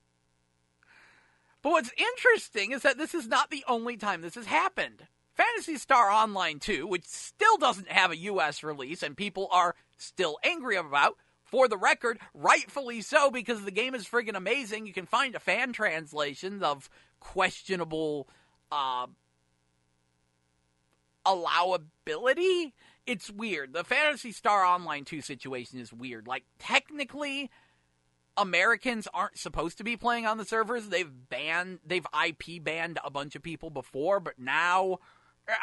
But what's interesting is that this is not the only time this has happened. Phantasy Star Online 2, which still doesn't have a US release and people are still angry about, for the record, rightfully so, because the game is friggin' amazing. You can find a fan translation of questionable allowability. It's weird. The Phantasy Star Online 2 situation is weird. Like, technically, Americans aren't supposed to be playing on the servers. They've IP banned a bunch of people before, but now,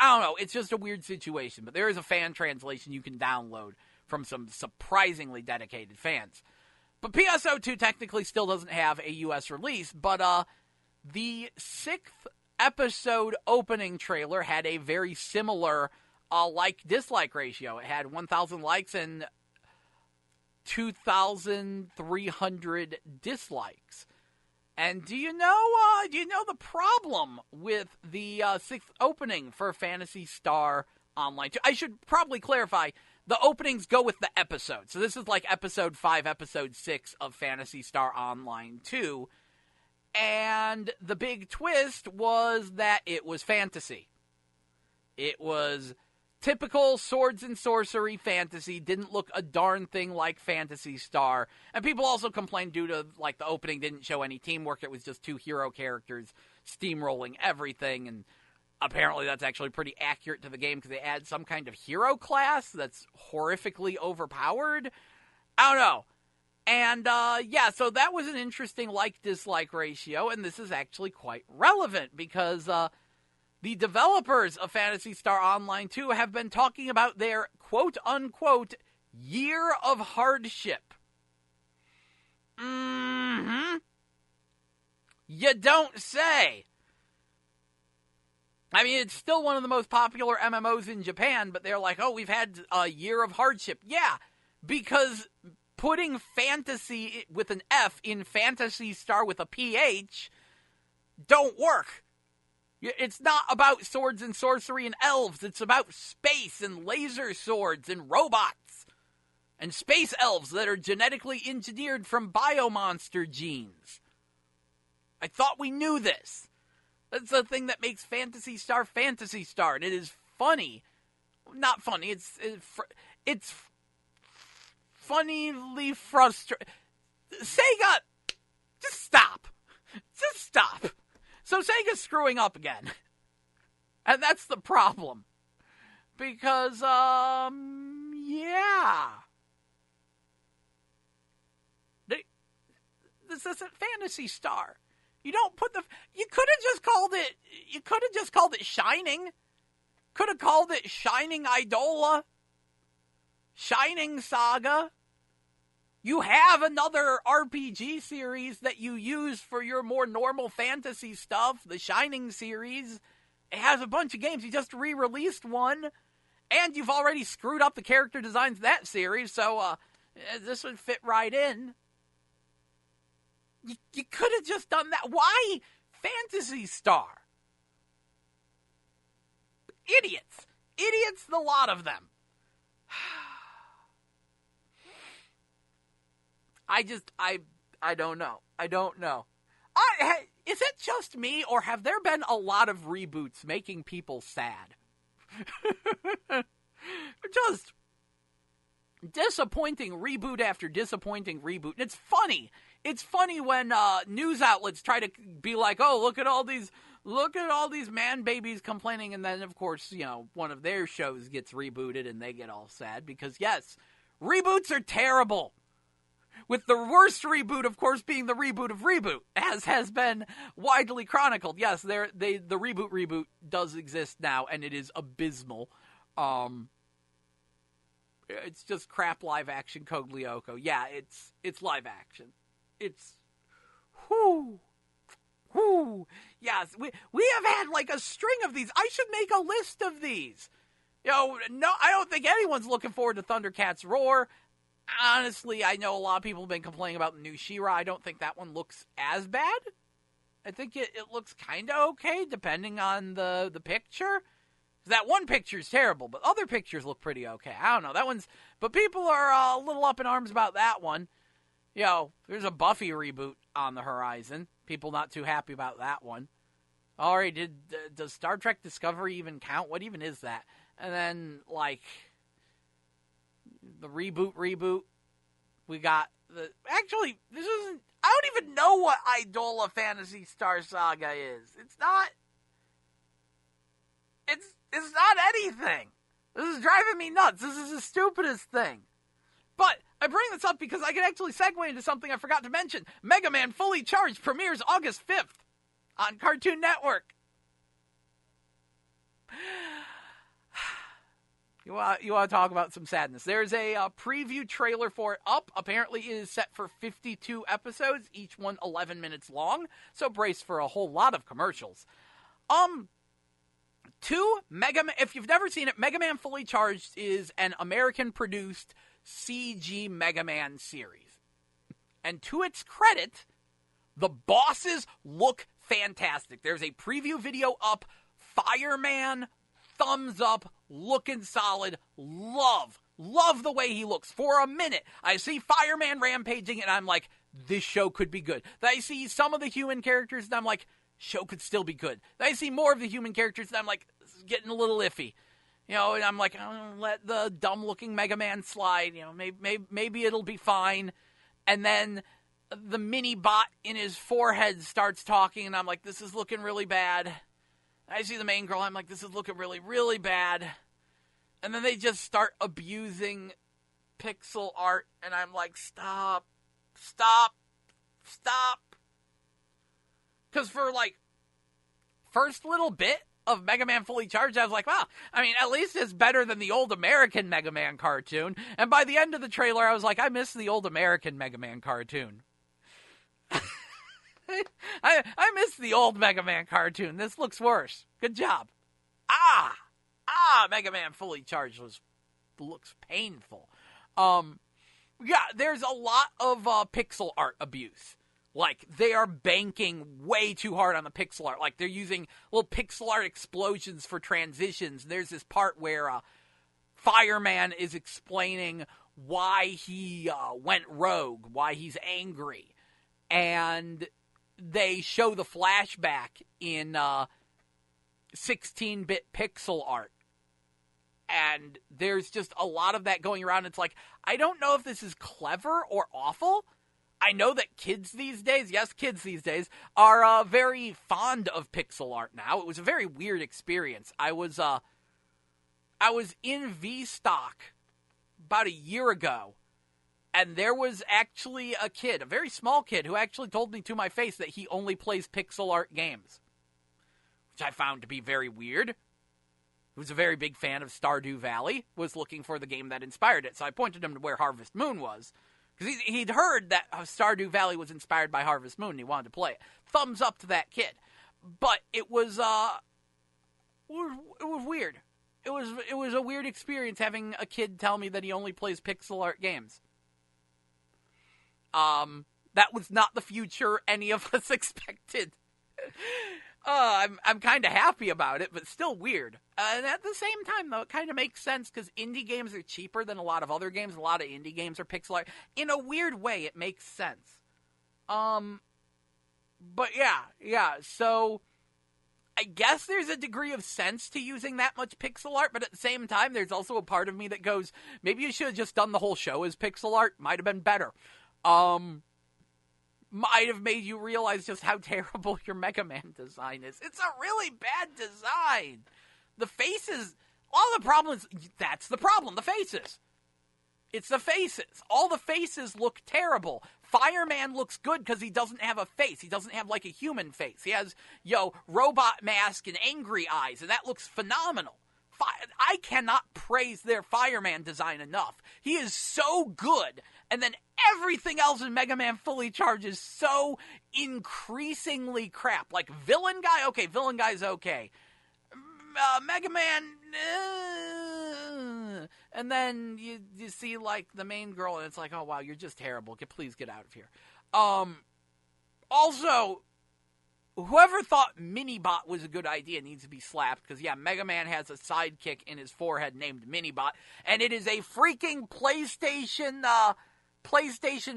I don't know. It's just a weird situation. But there is a fan translation you can download from some surprisingly dedicated fans. But PSO2 technically still doesn't have a US release, but the 6th episode opening trailer had a very similar like-dislike ratio. It had 1,000 likes and 2,300 dislikes. And do you know the problem with the 6th opening for Phantasy Star Online 2? I should probably clarify, the openings go with the episode. So this is like episode 5, episode 6 of Phantasy Star Online 2. And the big twist was that it was fantasy. It was typical swords and sorcery fantasy, didn't look a darn thing like Phantasy Star. And people also complained due to, like, the opening didn't show any teamwork. It was just 2 hero characters steamrolling everything, and apparently that's actually pretty accurate to the game because they add some kind of hero class that's horrifically overpowered. I don't know. And, so that was an interesting like-dislike ratio, and this is actually quite relevant because the developers of Phantasy Star Online 2 have been talking about their quote-unquote year of hardship. Mm-hmm. You don't say. I mean, it's still one of the most popular MMOs in Japan, but they're like, oh, we've had a year of hardship. Yeah, because putting fantasy with an F in Phantasy Star with a PH don't work. It's not about swords and sorcery and elves. It's about space and laser swords and robots and space elves that are genetically engineered from biomonster genes. I thought we knew this. That's the thing that makes Phantasy Star, and it is funny. Not funny, it's funnily frustrating. Sega, just stop. Just stop. So Sega's screwing up again. And that's the problem. Because, this isn't Phantasy Star. You don't put you could have just called it Shining. Could have called it Shining Idola. Shining Saga. You have another RPG series that you use for your more normal fantasy stuff, the Shining series. It has a bunch of games. You just re-released one, and you've already screwed up the character designs of that series, so this would fit right in. You could have just done that. Why Phantasy Star? Idiots. Idiots, the lot of them. I don't know. I don't know. is it just me, or have there been a lot of reboots making people sad? Just disappointing reboot after disappointing reboot. And it's funny. It's funny when news outlets try to be like, oh, look at all these man babies complaining, and then, of course, one of their shows gets rebooted and they get all sad because, yes, reboots are terrible. With the worst reboot, of course, being the reboot of reboot, as has been widely chronicled. Yes, the reboot does exist now, and it is abysmal. It's just crap live action Code Lyoko. Yeah, it's live action. It's whoo. Yes, we have had like a string of these. I should make a list of these. No, I don't think anyone's looking forward to Thundercats Roar. Honestly, I know a lot of people have been complaining about the new She-Ra. I don't think that one looks as bad. I think it looks kind of okay, depending on the picture. That one picture is terrible, but other pictures look pretty okay. I don't know. But people are a little up in arms about that one. There's a Buffy reboot on the horizon. People not too happy about that one. Alright, does Star Trek Discovery even count? What even is that? And then, the reboot. We got actually, this isn't, I don't even know what Idola Phantasy Star Saga is. It's not anything. This is driving me nuts. This is the stupidest thing. But I bring this up because I can actually segue into something I forgot to mention. Mega Man Fully Charged premieres August 5th on Cartoon Network. You want to talk about some sadness. There's a preview trailer for it up. Apparently it is set for 52 episodes, each one 11 minutes long, so brace for a whole lot of commercials. If you've never seen it, Mega Man Fully Charged is an American-produced CG Mega Man series. And to its credit, the bosses look fantastic. There's a preview video up. Fireman, thumbs up, looking solid. Love the way he looks. For a minute, I see Fireman rampaging, and I'm like, this show could be good. Then I see some of the human characters, and I'm like, show could still be good. Then I see more of the human characters, and I'm like, this is getting a little iffy. And I'm like, I'll let the dumb-looking Mega Man slide. Maybe it'll be fine. And then the mini-bot in his forehead starts talking, and I'm like, this is looking really bad. I see the main girl, I'm like, this is looking really, really bad. And then they just start abusing pixel art, and I'm like, stop. Because for, first little bit of Mega Man Fully Charged, I was like, wow, at least it's better than the old American Mega Man cartoon. And by the end of the trailer, I was like, I miss the old American Mega Man cartoon. I miss the old Mega Man cartoon. This looks worse. Good job. Mega Man Fully Charged looks painful. There's a lot of pixel art abuse. They are banking way too hard on the pixel art. They're using little pixel art explosions for transitions. There's this part where Fireman is explaining why he went rogue, why he's angry. And they show the flashback in 16-bit pixel art. And there's just a lot of that going around. It's like, I don't know if this is clever or awful. I know that kids these days are very fond of pixel art now. It was a very weird experience. I was in V-Stock about a year ago, and there was actually a kid, a very small kid, who actually told me to my face that he only plays pixel art games, which I found to be very weird. He was a very big fan of Stardew Valley, was looking for the game that inspired it, so I pointed him to where Harvest Moon was. Because he'd heard that Stardew Valley was inspired by Harvest Moon, and he wanted to play it. Thumbs up to that kid. But it was weird. It was a weird experience having a kid tell me that he only plays pixel art games. That was not the future any of us expected. I'm kind of happy about it, but still weird. And at the same time, though, it kind of makes sense because indie games are cheaper than a lot of other games. A lot of indie games are pixel art. In a weird way, it makes sense. But yeah, so I guess there's a degree of sense to using that much pixel art, but at the same time, there's also a part of me that goes, maybe you should have just done the whole show as pixel art. Might have been better. Might have made you realize just how terrible your Mega Man design is. It's a really bad design. The faces, all the problems, that's the problem, the faces. It's the faces. All the faces look terrible. Fireman looks good because he doesn't have a face. He doesn't have, like, a human face. He has, robot mask and angry eyes, and that looks phenomenal. I cannot praise their Fireman design enough. He is so good. And then everything else in Mega Man Fully Charged is so increasingly crap. Like, Villain Guy? Okay, Villain Guy's okay. Mega Man... And then you see, like, the main girl, and it's like, oh, wow, you're just terrible. Please get out of here. Also, whoever thought Minibot was a good idea needs to be slapped, because, yeah, Mega Man has a sidekick in his forehead named Minibot, and it is a freaking PlayStation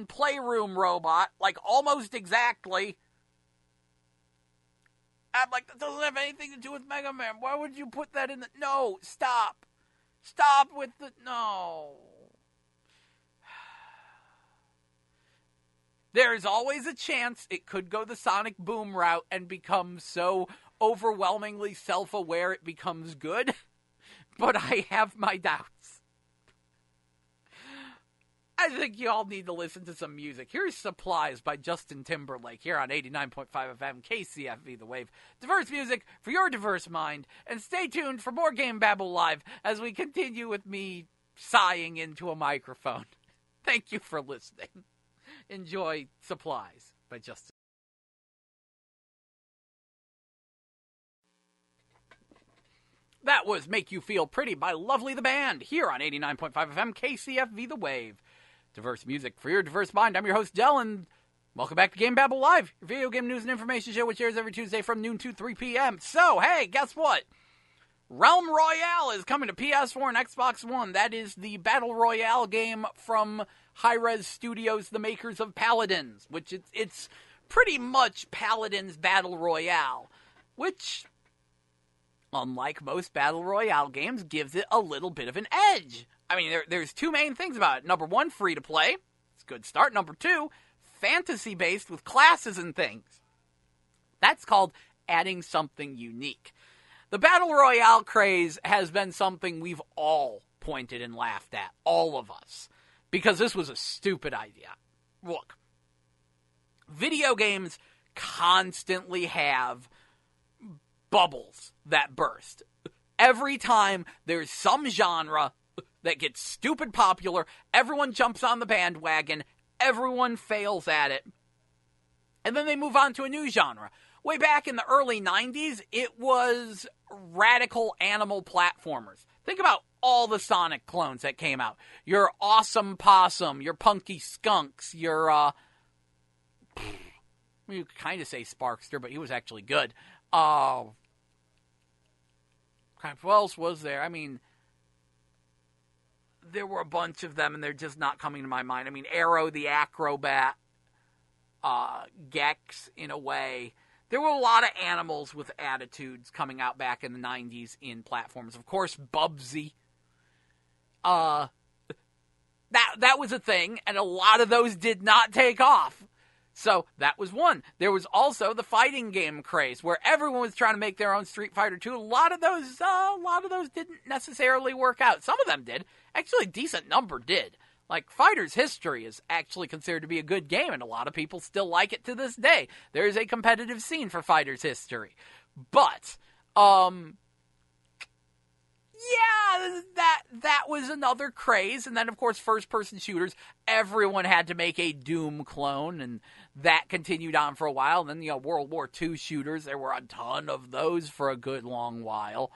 Playroom robot, like, almost exactly. I'm like, that doesn't have anything to do with Mega Man. Why would you put that in the... No, stop. Stop with the... No. There is always a chance it could go the Sonic Boom route and become so overwhelmingly self-aware it becomes good. But I have my doubts. I think you all need to listen to some music. Here's Supplies by Justin Timberlake here on 89.5 FM KCFV The Wave. Diverse music for your diverse mind. And stay tuned for more GameBabble Live as we continue with me sighing into a microphone. Thank you for listening. Enjoy Supplies by Justin. That was Make You Feel Pretty by Lovely the Band here on 89.5 FM KCFV The Wave. Diverse music for your diverse mind. I'm your host, Del, and welcome back to GameBabble Live, your video game news and information show, which airs every Tuesday from noon to 3 p.m. So, hey, guess what? Realm Royale is coming to PS4 and Xbox One. That is the Battle Royale game from Hi-Rez Studios, the makers of Paladins, which it's pretty much Paladins Battle Royale, which, unlike most Battle Royale games, gives it a little bit of an edge. I mean, there's two main things about it. Number one, free to play. It's a good start. Number two, fantasy-based with classes and things. That's called adding something unique. The Battle Royale craze has been something we've all pointed and laughed at, all of us, because this was a stupid idea. Look, video games constantly have bubbles that burst. Every time there's some genre that gets stupid popular, everyone jumps on the bandwagon, everyone fails at it, and then they move on to a new genre. Way back in the early 90s, it was radical animal platformers. Think about all the Sonic clones that came out. Your Awesome Possum, your Punky Skunks, your, you could kind of say Sparkster, but he was actually good. What else was there? I mean, there were a bunch of them, and they're just not coming to my mind. I mean, Arrow the Acrobat, Gex, in a way. There were a lot of animals with attitudes coming out back in the 90s in platforms. Of course, Bubsy. That was a thing, and a lot of those did not take off. So that was one. There was also the fighting game craze, where everyone was trying to make their own Street Fighter 2. A lot of those didn't necessarily work out. Some of them did. Actually, a decent number did. Like, Fighter's History is actually considered to be a good game, and a lot of people still like it to this day. There is a competitive scene for Fighter's History. But, yeah, that was another craze. And then, of course, first-person shooters. Everyone had to make a Doom clone, and that continued on for a while. And then, World War II shooters. There were a ton of those for a good long while.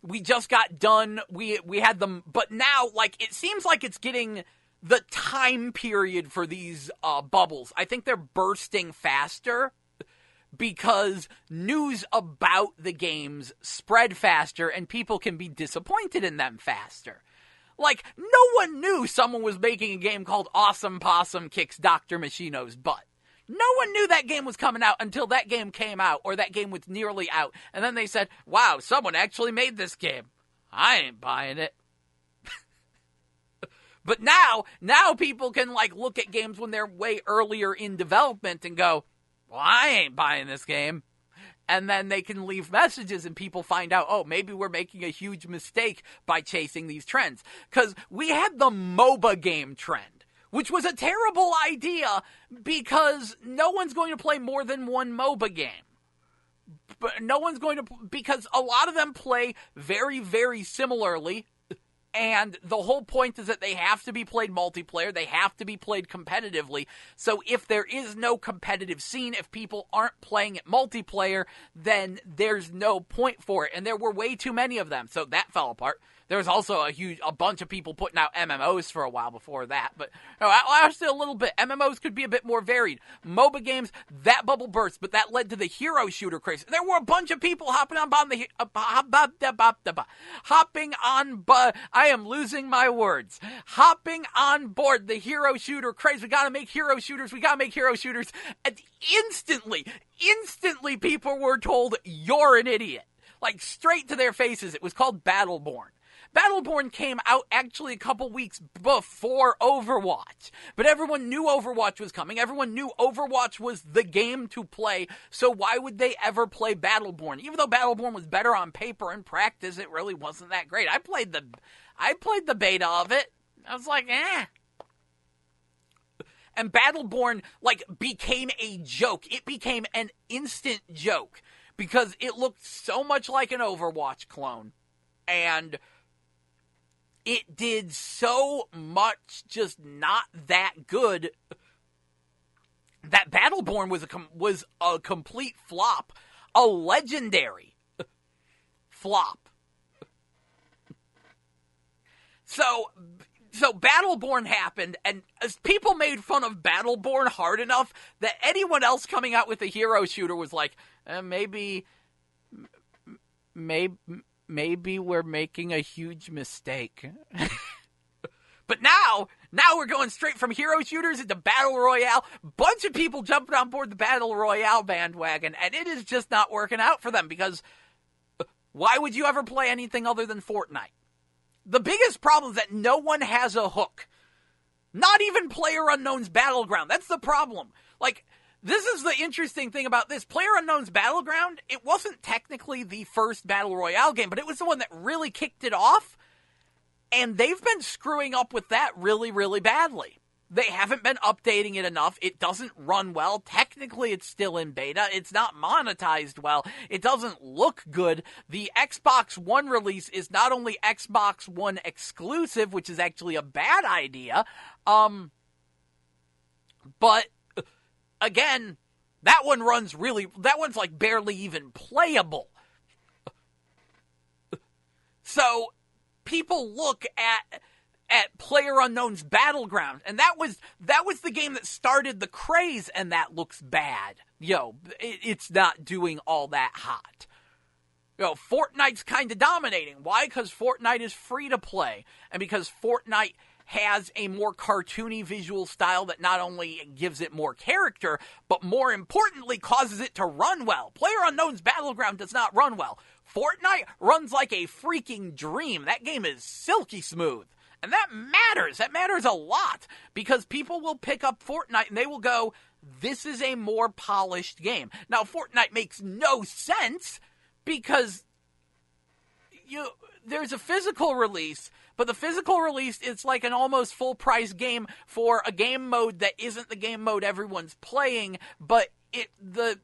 We just got done. We had them, but now, like, it seems like it's getting the time period for these bubbles. I think they're bursting faster because news about the games spread faster, and people can be disappointed in them faster. Like, no one knew someone was making a game called Awesome Possum Kicks Dr. Machino's Butt. No one knew that game was coming out until that game came out, or that game was nearly out. And then they said, wow, someone actually made this game. I ain't buying it. But now people can, like, look at games when they're way earlier in development and go, well, I ain't buying this game. And then they can leave messages and people find out, oh, maybe we're making a huge mistake by chasing these trends. Because we had the MOBA game trend, which was a terrible idea because no one's going to play more than one MOBA game. But no one's going to, because a lot of them play very, very similarly. And the whole point is that they have to be played multiplayer. They have to be played competitively. So if there is no competitive scene, if people aren't playing it multiplayer, then there's no point for it. And there were way too many of them. So that fell apart. There was also a bunch of people putting out MMOs for a while before that. But actually a little bit. MMOs could be a bit more varied. MOBA games, that bubble burst, but that led to the hero shooter craze. There were a bunch of people hopping on I am losing my words. Hopping on board the hero shooter craze. We gotta make hero shooters. And instantly people were told, you're an idiot. Like, straight to their faces. It was called Battleborn. Battleborn came out actually a couple weeks before Overwatch. But everyone knew Overwatch was coming. Everyone knew Overwatch was the game to play. So why would they ever play Battleborn? Even though Battleborn was better on paper and practice, it really wasn't that great. I played the beta of it. I was like, eh. And Battleborn, like, became a joke. It became an instant joke. Because it looked so much like an Overwatch clone. And it did so much just not that good that Battleborn was a complete flop. A legendary flop. So Battleborn happened, and as people made fun of Battleborn hard enough that anyone else coming out with a hero shooter was like, maybe we're making a huge mistake. But now we're going straight from hero shooters into Battle Royale. Bunch of people jumping on board the Battle Royale bandwagon, and it is just not working out for them because why would you ever play anything other than Fortnite? The biggest problem is that no one has a hook. Not even PlayerUnknown's Battleground. That's the problem. Like, this is the interesting thing about this. PlayerUnknown's Battleground, it wasn't technically the first Battle Royale game, but it was the one that really kicked it off. And they've been screwing up with that really, really badly. They haven't been updating it enough. It doesn't run well. Technically, it's still in beta. It's not monetized well. It doesn't look good. The Xbox One release is not only Xbox One exclusive, which is actually a bad idea, but again, that one's like barely even playable. So people look at PlayerUnknown's Battleground, and that was the game that started the craze, and that looks bad. It's not doing all that hot. Fortnite's kind of dominating. Why? Because Fortnite is free to play, and because Fortnite has a more cartoony visual style that not only gives it more character, but more importantly causes it to run well. PlayerUnknown's Battleground does not run well. Fortnite runs like a freaking dream. That game is silky smooth. And that matters. That matters a lot. Because people will pick up Fortnite and they will go, this is a more polished game. Now, Fortnite makes no sense because there's a physical release, but the physical release is like an almost full-price game for a game mode that isn't the game mode everyone's playing, but the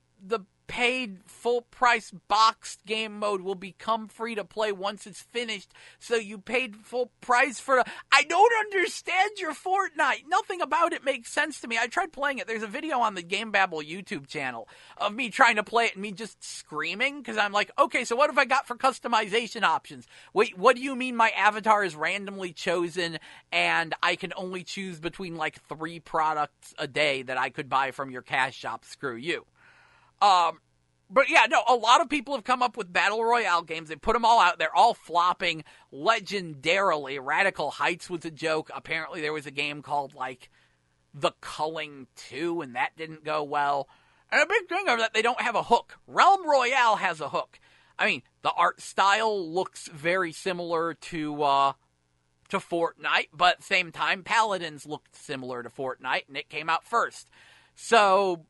paid full-price boxed game mode will become free to play once it's finished, so you paid full price for I don't understand your Fortnite. Nothing about it makes sense to me. I tried playing it. There's a video on the GameBabble YouTube channel of me trying to play it and me just screaming, because I'm like, okay, so what have I got for customization options? Wait, what do you mean my avatar is randomly chosen and I can only choose between like 3 products a day that I could buy from your cash shop? Screw you. But yeah, no, a lot of people have come up with Battle Royale games. They put them all out. They're all flopping legendarily. Radical Heights was a joke. Apparently there was a game called, like, The Culling 2, and that didn't go well. And a big thing of that, they don't have a hook. Realm Royale has a hook. I mean, the art style looks very similar to Fortnite, but at the same time, Paladins looked similar to Fortnite, and it came out first. So,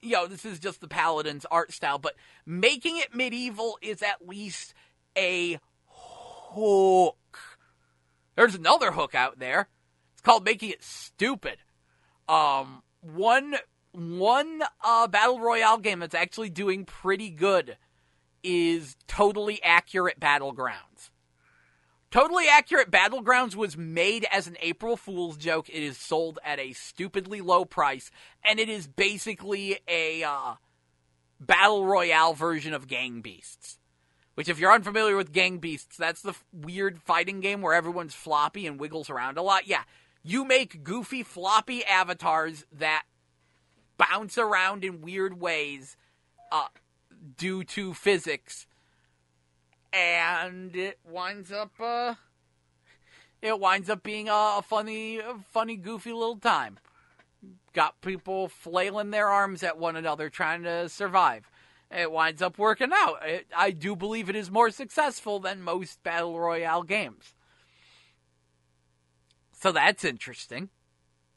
this is just the Paladins art style, but making it medieval is at least a hook. There's another hook out there. It's called making it stupid. One Battle Royale game that's actually doing pretty good is Totally Accurate Battlegrounds. Totally Accurate Battlegrounds was made as an April Fool's joke. It is sold at a stupidly low price, and it is basically a Battle Royale version of Gang Beasts. Which, if you're unfamiliar with Gang Beasts, that's the weird fighting game where everyone's floppy and wiggles around a lot. Yeah, you make goofy, floppy avatars that bounce around in weird ways due to physics, and it winds up being a funny, goofy little time. Got people flailing their arms at one another trying to survive. It winds up working out. I do believe it is more successful than most Battle Royale games. So that's interesting.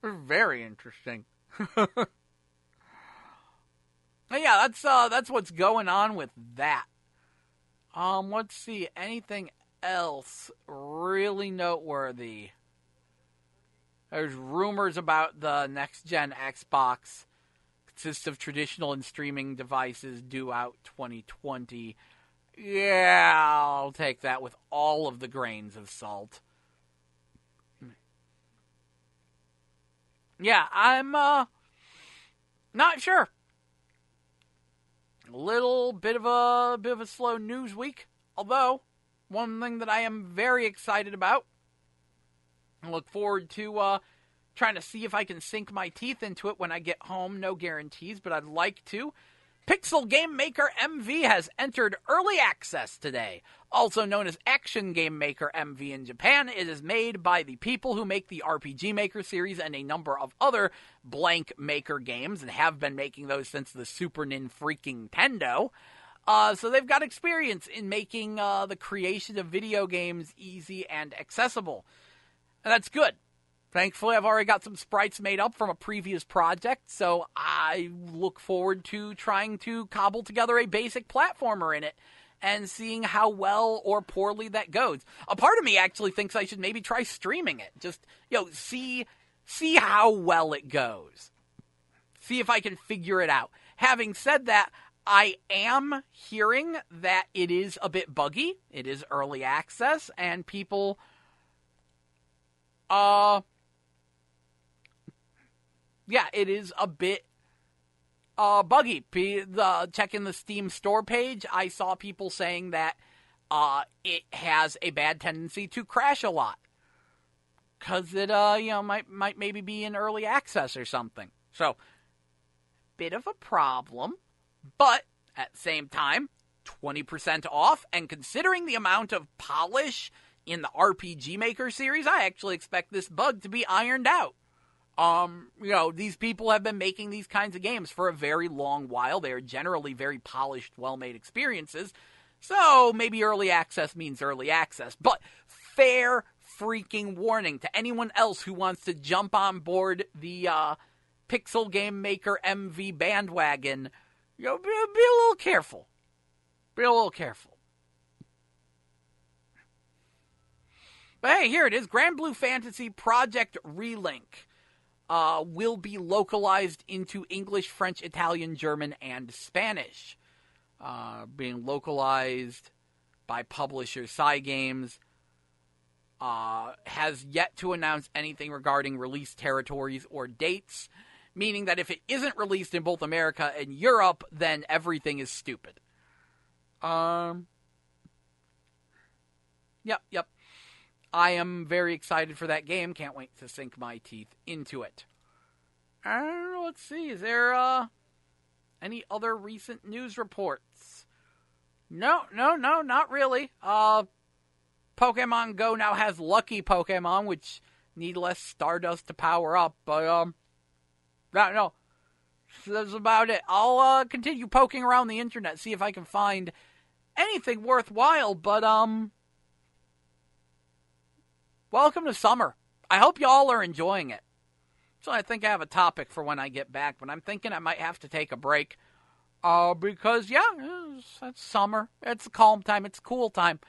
Very interesting. Yeah, that's what's going on with that. Let's see, anything else really noteworthy? There's rumors about the next-gen Xbox. Consists of traditional and streaming devices, due out 2020. Yeah, I'll take that with all of the grains of salt. Yeah, I'm not sure. A little bit of a slow news week. Although, one thing that I am very excited about, I look forward to trying to see if I can sink my teeth into it when I get home. No guarantees, but I'd like to. Pixel Game Maker MV has entered early access today. Also known as Action Game Maker MV in Japan, it is made by the people who make the RPG Maker series and a number of other blank Maker games, and have been making those since the Super Nintendo. So they've got experience in making the creation of video games easy and accessible. And that's good. Thankfully, I've already got some sprites made up from a previous project, so I look forward to trying to cobble together a basic platformer in it and seeing how well or poorly that goes. A part of me actually thinks I should maybe try streaming it. Just, see how well it goes. See if I can figure it out. Having said that, I am hearing that it is a bit buggy. It is early access, and people yeah, it is a bit buggy. Checking the Steam store page, I saw people saying that it has a bad tendency to crash a lot. Because it, might maybe be in early access or something. So, bit of a problem. But, at the same time, 20% off. And considering the amount of polish in the RPG Maker series, I actually expect this bug to be ironed out. These people have been making these kinds of games for a very long while. They are generally very polished, well-made experiences. So maybe early access means early access. But fair freaking warning to anyone else who wants to jump on board the Pixel Game Maker MV bandwagon. Be a little careful. Be a little careful. But hey, here it is. Grand Blue Fantasy Project Relink will be localized into English, French, Italian, German, and Spanish. Being localized by publisher Cygames. Has yet to announce anything regarding release territories or dates, meaning that if it isn't released in both America and Europe, then everything is stupid. Yep. I am very excited for that game. Can't wait to sink my teeth into it. Let's see. Is there Any other recent news reports? No, not really. Pokemon Go now has Lucky Pokemon, which need less Stardust to power up, but, no. That's about it. I'll, continue poking around the internet, see if I can find anything worthwhile, but, welcome to summer. I hope y'all are enjoying it. So I think I have a topic for when I get back, but I'm thinking I might have to take a break. Because, it's summer. It's a calm time. It's a cool time.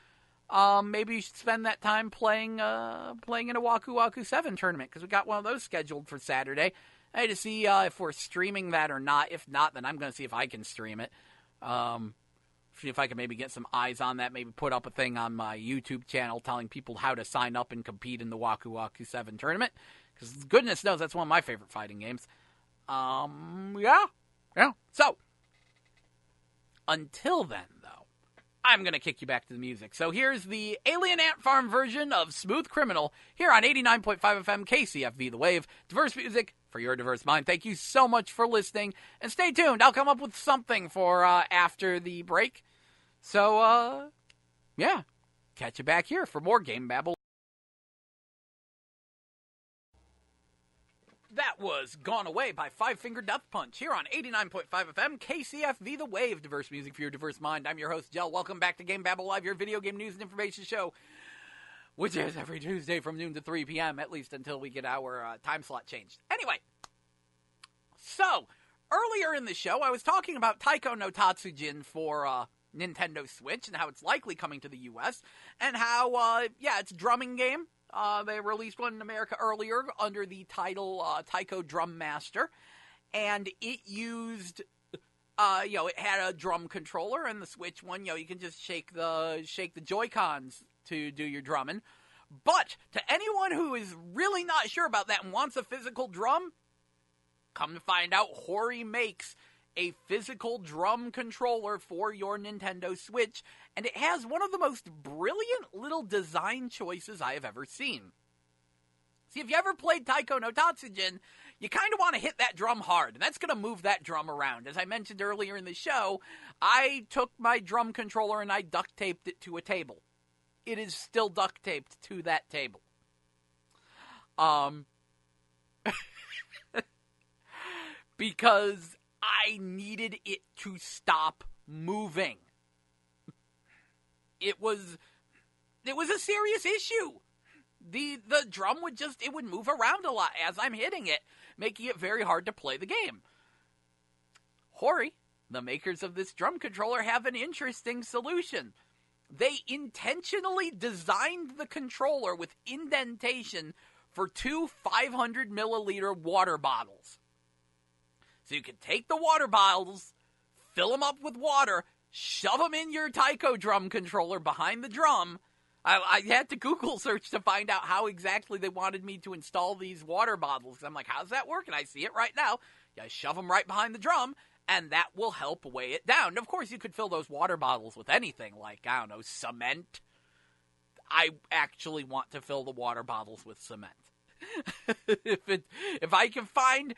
Maybe you should spend that time playing in a Waku Waku 7 tournament, because we got one of those scheduled for Saturday. I had to see if we're streaming that or not. If not, then I'm going to see if I can stream it. See if I can maybe get some eyes on that, maybe put up a thing on my YouTube channel telling people how to sign up and compete in the Waku Waku 7 tournament, because goodness knows that's one of my favorite fighting games. Yeah. So, until then, though, I'm going to kick you back to the music. So here's the Alien Ant Farm version of Smooth Criminal here on 89.5 FM KCFV The Wave. Diverse music for your diverse mind. Thank you so much for listening, and stay tuned. I'll come up with something for after the break. So, catch you back here for more GameBabble. That was Gone Away by Five Finger Death Punch here on 89.5 FM KCFV The Wave. Diverse music for your diverse mind. I'm your host, Jell. Welcome back to GameBabble Live, your video game news and information show, which is every Tuesday from noon to 3 p.m., at least until we get our time slot changed. Anyway, so, earlier in the show, I was talking about Taiko no Tatsujin for Nintendo Switch and how it's likely coming to the U.S., and how, it's a drumming game. They released one in America earlier under the title Taiko Drum Master, and it used, it had a drum controller, and the Switch one, you can just shake the Joy-Cons to do your drumming. But to anyone who is really not sure about that and wants a physical drum, come to find out, Hori makes a physical drum controller for your Nintendo Switch, and it has one of the most brilliant little design choices I have ever seen. See, if you ever played Taiko no Tatsujin, you kind of want to hit that drum hard, and that's going to move that drum around. As I mentioned earlier in the show, I took my drum controller and I duct taped it to a table. It is still duct taped to that table. Because I needed it to stop moving. It was a serious issue. The drum would move around a lot as I'm hitting it, making it very hard to play the game. Hori, the makers of this drum controller, have an interesting solution. They intentionally designed the controller with indentation for 2 500-milliliter water bottles. So you can take the water bottles, fill them up with water, shove them in your Taiko drum controller behind the drum. I had to Google search to find out how exactly they wanted me to install these water bottles. I'm like, how's that work? And I see it right now. You shove them right behind the drum, and that will help weigh it down. And of course, you could fill those water bottles with anything, like, I don't know, cement. I actually want to fill the water bottles with cement. If I can find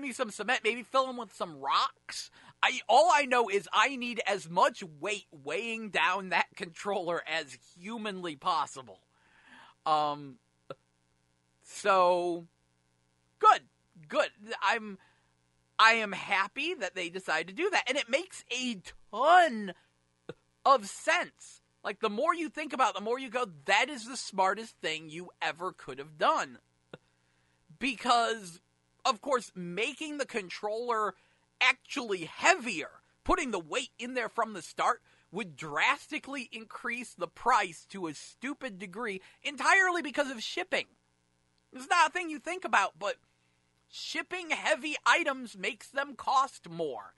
me some cement, maybe fill them with some rocks. All I know is I need as much weight weighing down that controller as humanly possible. So good. I am happy that they decided to do that, and it makes a ton of sense. Like, the more you think about it, the more you go, that is the smartest thing you ever could have done. Because, of course, making the controller actually heavier, putting the weight in there from the start, would drastically increase the price to a stupid degree, entirely because of shipping. It's not a thing you think about, but shipping heavy items makes them cost more.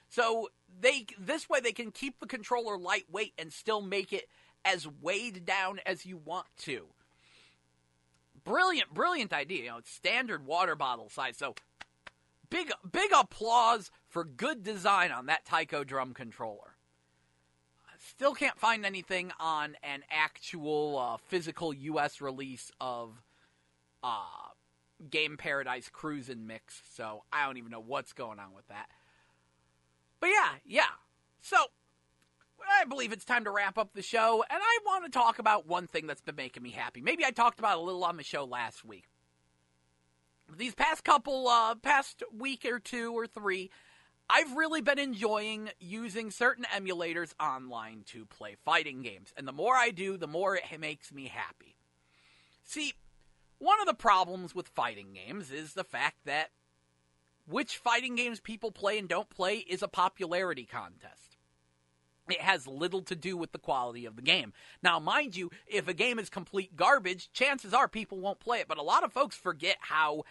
So this way they can keep the controller lightweight and still make it as weighed down as you want to. Brilliant idea. It's standard water bottle size. So big applause for good design on that Taiko drum controller. I still can't find anything on an actual physical U.S. release of Game Paradise Cruisin' Mix, so I don't even know what's going on with that. But yeah. So, I believe it's time to wrap up the show, and I want to talk about one thing that's been making me happy. Maybe I talked about it a little on the show last week. These past week or two or three, I've really been enjoying using certain emulators online to play fighting games. And the more I do, the more it makes me happy. See, one of the problems with fighting games is the fact that which fighting games people play and don't play is a popularity contest. It has little to do with the quality of the game. Now, mind you, if a game is complete garbage, chances are people won't play it. But a lot of folks forget how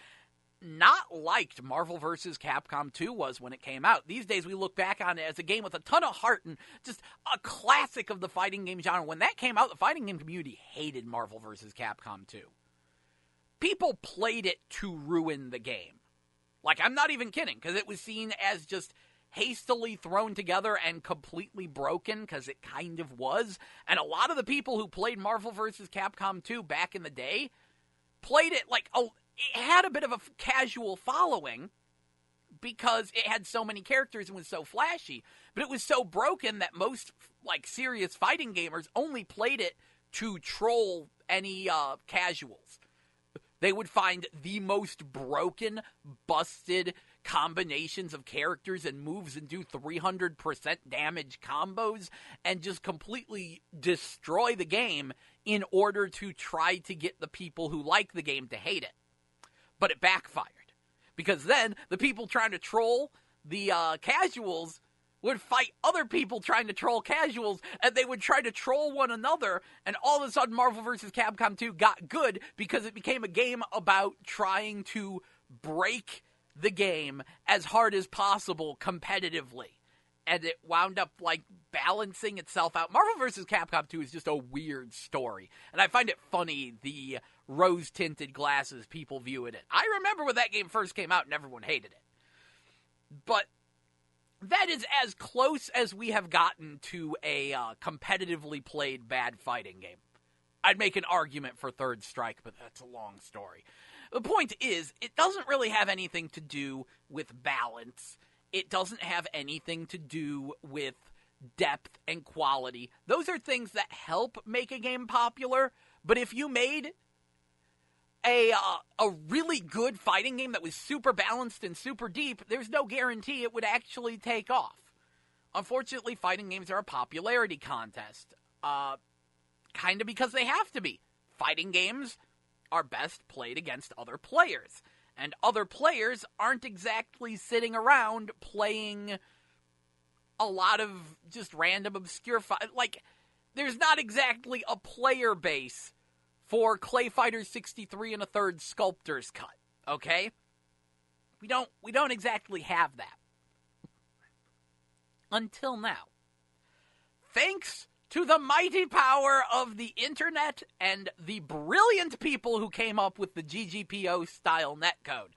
not liked Marvel vs. Capcom 2 was when it came out. These days, we look back on it as a game with a ton of heart and just a classic of the fighting game genre. When that came out, the fighting game community hated Marvel vs. Capcom 2. People played it to ruin the game. Like, I'm not even kidding, because it was seen as just hastily thrown together and completely broken, because it kind of was. And a lot of the people who played Marvel vs. Capcom 2 back in the day played it like, it had a bit of a casual following because it had so many characters and was so flashy. But it was so broken that most, serious fighting gamers only played it to troll any casuals. They would find the most broken, busted combinations of characters and moves and do 300% damage combos and just completely destroy the game in order to try to get the people who like the game to hate it. But it backfired. Because then the people trying to troll the casuals would fight other people trying to troll casuals, and they would try to troll one another, and all of a sudden Marvel vs. Capcom 2 got good because it became a game about trying to break the game as hard as possible competitively. And it wound up, balancing itself out. Marvel vs. Capcom 2 is just a weird story, and I find it funny, the rose-tinted glasses people view it in. I remember when that game first came out and everyone hated it. But that is as close as we have gotten to a competitively played bad fighting game. I'd make an argument for Third Strike, but that's a long story. The point is, it doesn't really have anything to do with balance. It doesn't have anything to do with depth and quality. Those are things that help make a game popular, but if you made a really good fighting game that was super balanced and super deep, there's no guarantee it would actually take off. Unfortunately, fighting games are a popularity contest. Kind of because they have to be. Fighting games are best played against other players. And other players aren't exactly sitting around playing a lot of just random obscure there's not exactly a player base for Clay Fighter 63 and a third Sculptor's Cut, okay? We don't exactly have that. Until now. Thanks to the mighty power of the internet and the brilliant people who came up with the GGPO-style netcode,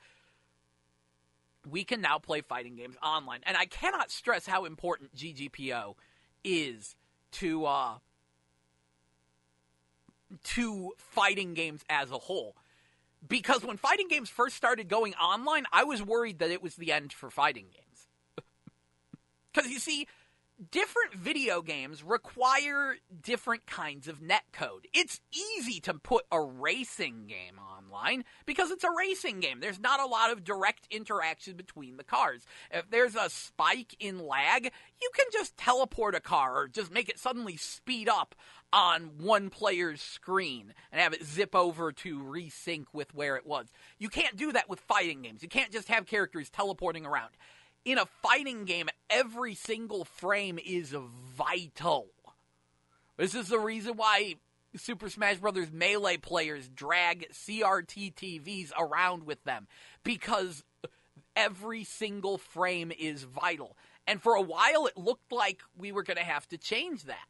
we can now play fighting games online. And I cannot stress how important GGPO is to fighting games as a whole. Because when fighting games first started going online, I was worried that it was the end for fighting games. Because, you see, different video games require different kinds of netcode. It's easy to put a racing game online because it's a racing game. There's not a lot of direct interaction between the cars. If there's a spike in lag, you can just teleport a car or just make it suddenly speed up on one player's screen and have it zip over to resync with where it was. You can't do that with fighting games. You can't just have characters teleporting around. In a fighting game, every single frame is vital. This is the reason why Super Smash Bros. Melee players drag CRT TVs around with them. Because every single frame is vital. And for a while, it looked like we were going to have to change that.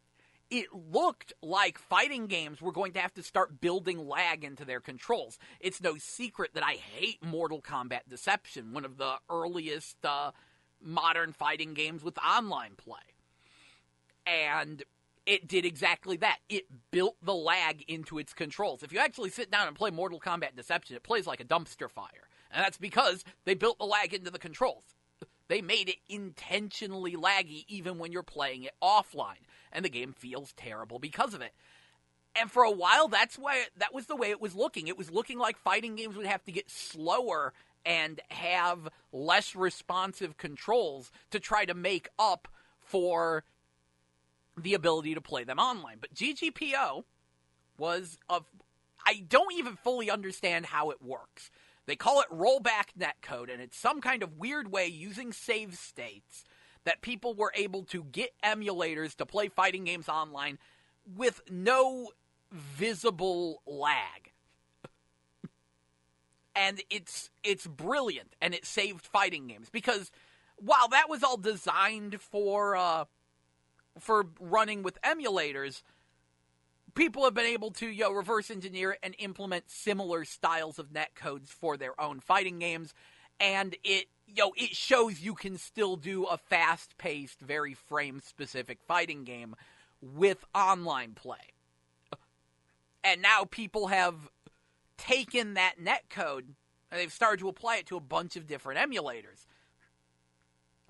It looked like fighting games were going to have to start building lag into their controls. It's no secret that I hate Mortal Kombat Deception, one of the earliest modern fighting games with online play. And it did exactly that. It built the lag into its controls. If you actually sit down and play Mortal Kombat Deception, it plays like a dumpster fire. And that's because they built the lag into the controls. They made it intentionally laggy even when you're playing it offline, and the game feels terrible because of it. And for a while, that was the way it was looking. It was looking like fighting games would have to get slower and have less responsive controls to try to make up for the ability to play them online. But GGPO I don't even fully understand how it works. They call it rollback netcode, and it's some kind of weird way using save states that people were able to get emulators to play fighting games online with no visible lag. And it's brilliant, and it saved fighting games, because while that was all designed for running with emulators, people have been able to reverse engineer and implement similar styles of netcodes for their own fighting games, and it shows you can still do a fast-paced, very frame-specific fighting game with online play. And now people have taken that netcode and they've started to apply it to a bunch of different emulators.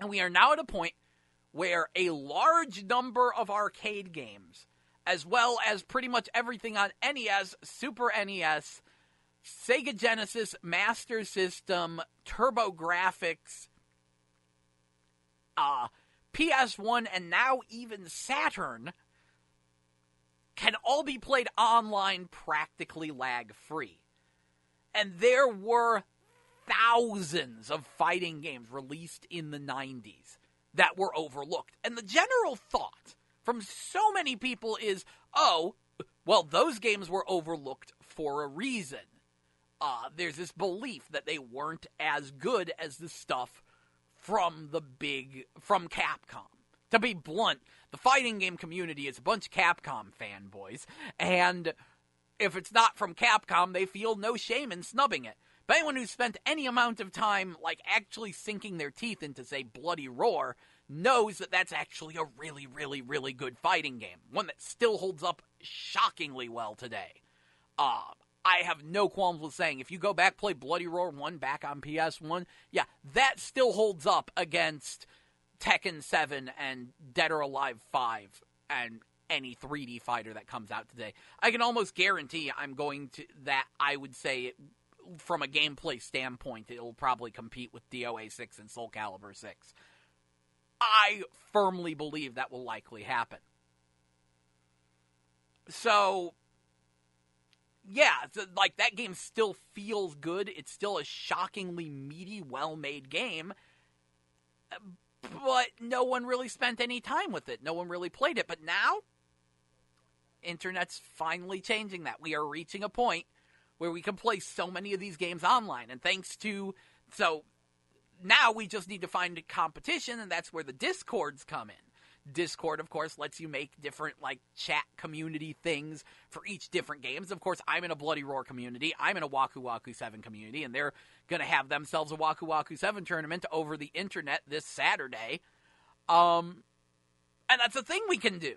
And we are now at a point where a large number of arcade games, as well as pretty much everything on NES, Super NES, Sega Genesis, Master System, TurboGrafx, PS1, and now even Saturn, can all be played online practically lag-free. And there were thousands of fighting games released in the 90s that were overlooked. And the general thought from so many people is, oh, well, those games were overlooked for a reason. There's this belief that they weren't as good as the stuff from Capcom. To be blunt, the fighting game community is a bunch of Capcom fanboys, and if it's not from Capcom, they feel no shame in snubbing it. But anyone who's spent any amount of time, actually sinking their teeth into, say, Bloody Roar, knows that that's actually a really, really, really good fighting game. One that still holds up shockingly well today. I have no qualms with saying, if you go back, play Bloody Roar 1 back on PS1, yeah, that still holds up against Tekken 7 and Dead or Alive 5 and any 3D fighter that comes out today. I can almost guarantee I would say, from a gameplay standpoint, it'll probably compete with DOA 6 and Soul Calibur 6. I firmly believe that will likely happen. So, yeah, that game still feels good. It's still a shockingly meaty, well-made game, but no one really spent any time with it. No one really played it. But now, internet's finally changing that. We are reaching a point where we can play so many of these games online. And so now we just need to find a competition, and that's where the Discords come in. Discord, of course, lets you make different, chat community things for each different games. Of course, I'm in a Bloody Roar community. I'm in a Waku Waku 7 community, and they're going to have themselves a Waku Waku 7 tournament over the internet this Saturday. And that's a thing we can do.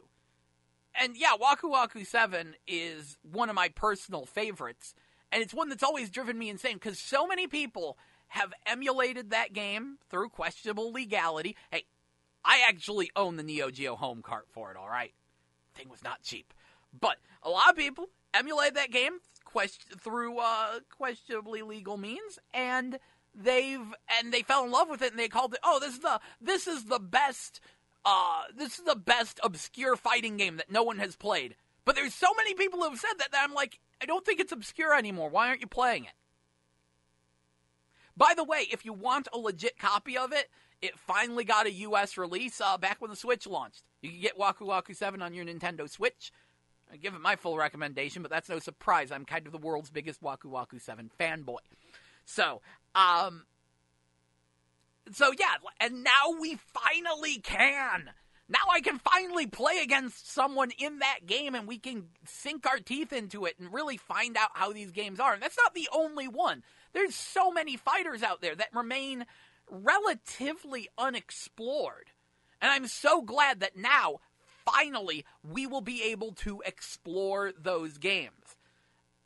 And yeah, Waku Waku 7 is one of my personal favorites, and it's one that's always driven me insane, because so many people have emulated that game through questionable legality. Hey, I actually own the Neo Geo home cart for it, alright? Thing was not cheap. But a lot of people emulate that game through questionably legal means, and they fell in love with it, and they called it, this is the best obscure fighting game that no one has played. But there's so many people who have said that I'm like, I don't think it's obscure anymore. Why aren't you playing it? By the way, if you want a legit copy of it, it finally got a US release back when the Switch launched. You can get Waku Waku 7 on your Nintendo Switch. I give it my full recommendation, but that's no surprise. I'm kind of the world's biggest Waku Waku 7 fanboy. So yeah, and now we finally can. Now I can finally play against someone in that game, and we can sink our teeth into it and really find out how these games are. And that's not the only one. There's so many fighters out there that remain relatively unexplored. And I'm so glad that now, finally, we will be able to explore those games.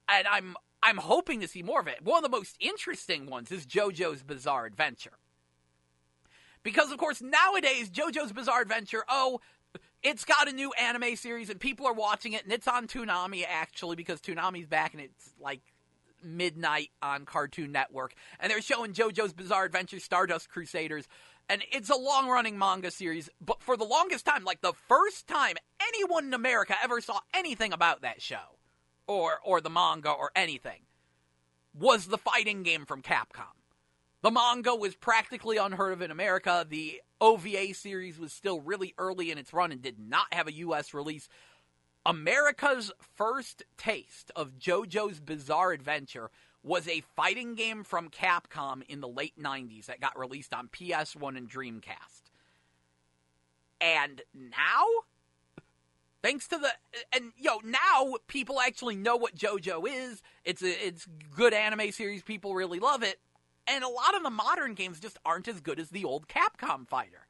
And I'm hoping to see more of it. One of the most interesting ones is JoJo's Bizarre Adventure. Because, of course, nowadays, JoJo's Bizarre Adventure, it's got a new anime series, and people are watching it, and it's on Toonami, actually, because Toonami's back, and it's, like, midnight on Cartoon Network. And they're showing JoJo's Bizarre Adventure Stardust Crusaders, and it's a long-running manga series, but for the longest time, like, the first time anyone in America ever saw anything about that show, or the manga, or anything, was the fighting game from Capcom. The manga was practically unheard of in America. The OVA series was still really early in its run and did not have a U.S. release. America's first taste of JoJo's Bizarre Adventure was a fighting game from Capcom in the late 90s that got released on PS1 and Dreamcast. And now, thanks to now people actually know what JoJo is. It's good anime series. People really love it. And a lot of the modern games just aren't as good as the old Capcom fighter.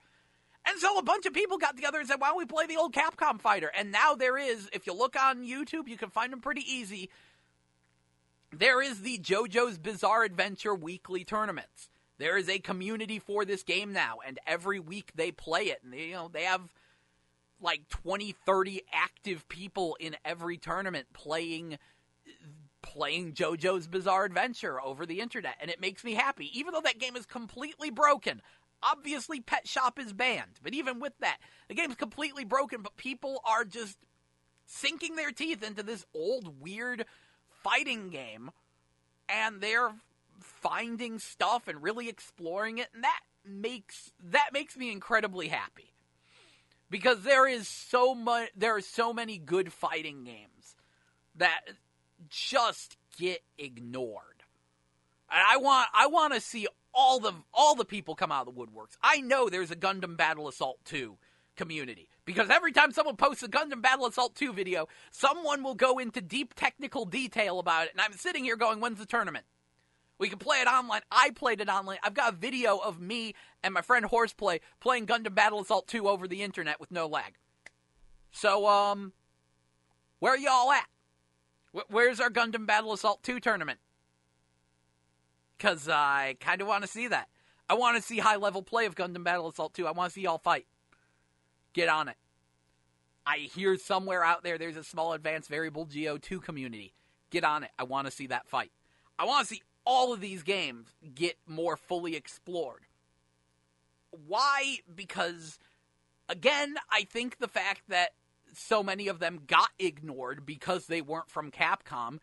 And so a bunch of people got together and said, why don't we play the old Capcom fighter? And now there is, if you look on YouTube, you can find them pretty easy. There is the JoJo's Bizarre Adventure weekly tournaments. There is a community for this game now, and every week they play it. And they have like 20, 30 active people in every tournament playing JoJo's Bizarre Adventure over the internet, and it makes me happy, even though that game is completely broken. Obviously, Pet Shop is banned, but even with that, the game's completely broken, but people are just sinking their teeth into this old, weird fighting game, and they're finding stuff and really exploring it, and that makes me incredibly happy. Because there are so many good fighting games that just get ignored. And I want to see all the people come out of the woodworks. I know there's a Gundam Battle Assault 2 community, because every time someone posts a Gundam Battle Assault 2 video, someone will go into deep technical detail about it, and I'm sitting here going, when's the tournament? We can play it online. I played it online. I've got a video of me and my friend Horseplay playing Gundam Battle Assault 2 over the internet with no lag. So, where are y'all at? Where's our Gundam Battle Assault 2 tournament? Because I kind of want to see that. I want to see high-level play of Gundam Battle Assault 2. I want to see y'all fight. Get on it. I hear somewhere out there's a small advanced variable GO2 community. Get on it. I want to see that fight. I want to see all of these games get more fully explored. Why? Because, again, I think the fact that so many of them got ignored because they weren't from Capcom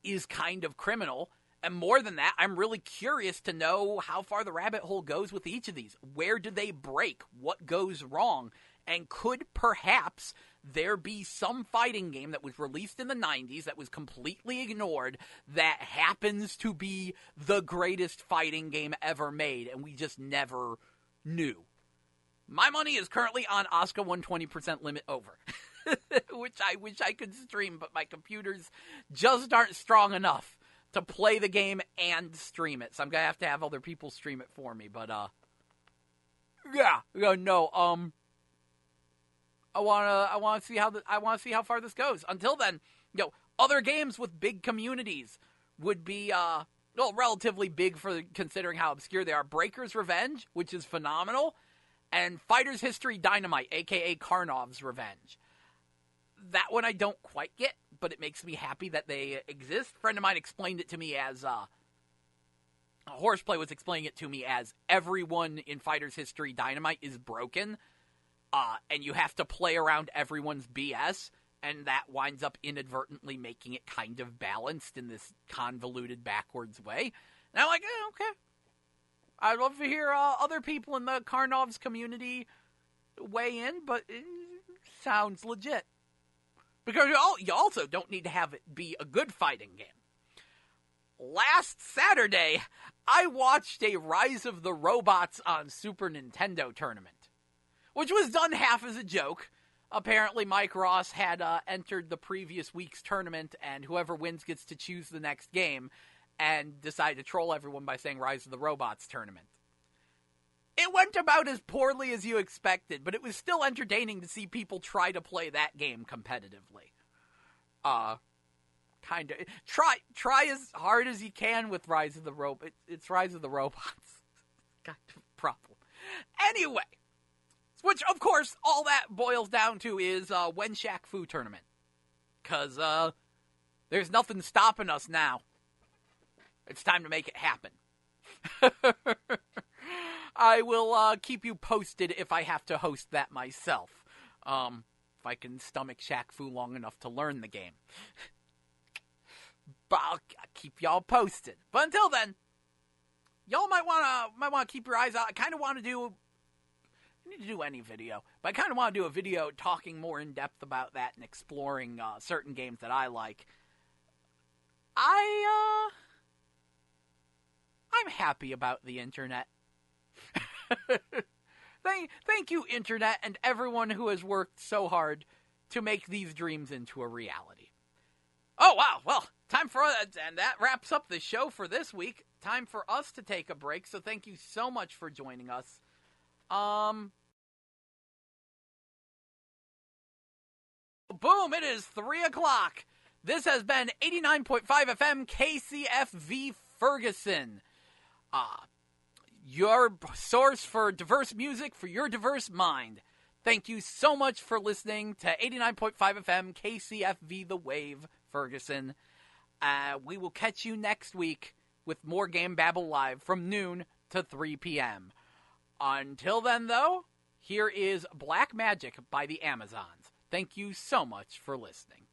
is kind of criminal. And more than that, I'm really curious to know how far the rabbit hole goes with each of these. Where do they break? What goes wrong? And could perhaps there be some fighting game that was released in the 90s that was completely ignored that happens to be the greatest fighting game ever made and we just never knew? My money is currently on Asuka 120% limit over, which I wish I could stream, but my computers just aren't strong enough to play the game and stream it. So I'm going to have other people stream it for me, but I want to see how far this goes. Until then, other games with big communities would be relatively big for considering how obscure they are. Breaker's Revenge, which is phenomenal, and Fighter's History Dynamite, aka Karnov's Revenge. That one I don't quite get, but it makes me happy that they exist. A friend of mine explained it to me as Horseplay was explaining it to me as everyone in Fighter's History Dynamite is broken. And you have to play around everyone's BS, and that winds up inadvertently making it kind of balanced in this convoluted, backwards way. And I'm like, okay. I'd love to hear other people in the Karnov's community weigh in, but it sounds legit. Because you also don't need to have it be a good fighting game. Last Saturday, I watched a Rise of the Robots on Super Nintendo tournament, which was done half as a joke. Apparently, Mike Ross had entered the previous week's tournament, and whoever wins gets to choose the next game, and decided to troll everyone by saying Rise of the Robots tournament. It went about as poorly as you expected, but it was still entertaining to see people try to play that game competitively. Kind of. Try as hard as you can with Rise of the Robots. It's Rise of the Robots. Kind of problem. Anyway, which, of course, all that boils down to is when Shaq Fu tournament. Because there's nothing stopping us now. It's time to make it happen. I will keep you posted if I have to host that myself. If I can stomach Shaq Fu long enough to learn the game. But I'll keep y'all posted. But until then, y'all might want to keep your eyes out. I kind of want to do... I need to do any video, but I kind of want to do a video talking more in depth about that and exploring certain games that I like. I'm happy about the internet. Thank you, internet, and everyone who has worked so hard to make these dreams into a reality. Oh, wow, well, time for us, and that wraps up the show for this week. Time for us to take a break, so thank you so much for joining us. Boom, it is 3 o'clock. This has been 89.5 FM KCFV Ferguson. Your source for diverse music for your diverse mind. Thank you so much for listening to 89.5 FM KCFV The Wave Ferguson. We will catch you next week with more GameBabble Live from noon to 3 p.m. Until then, though, here is Black Magic by the Amazons. Thank you so much for listening.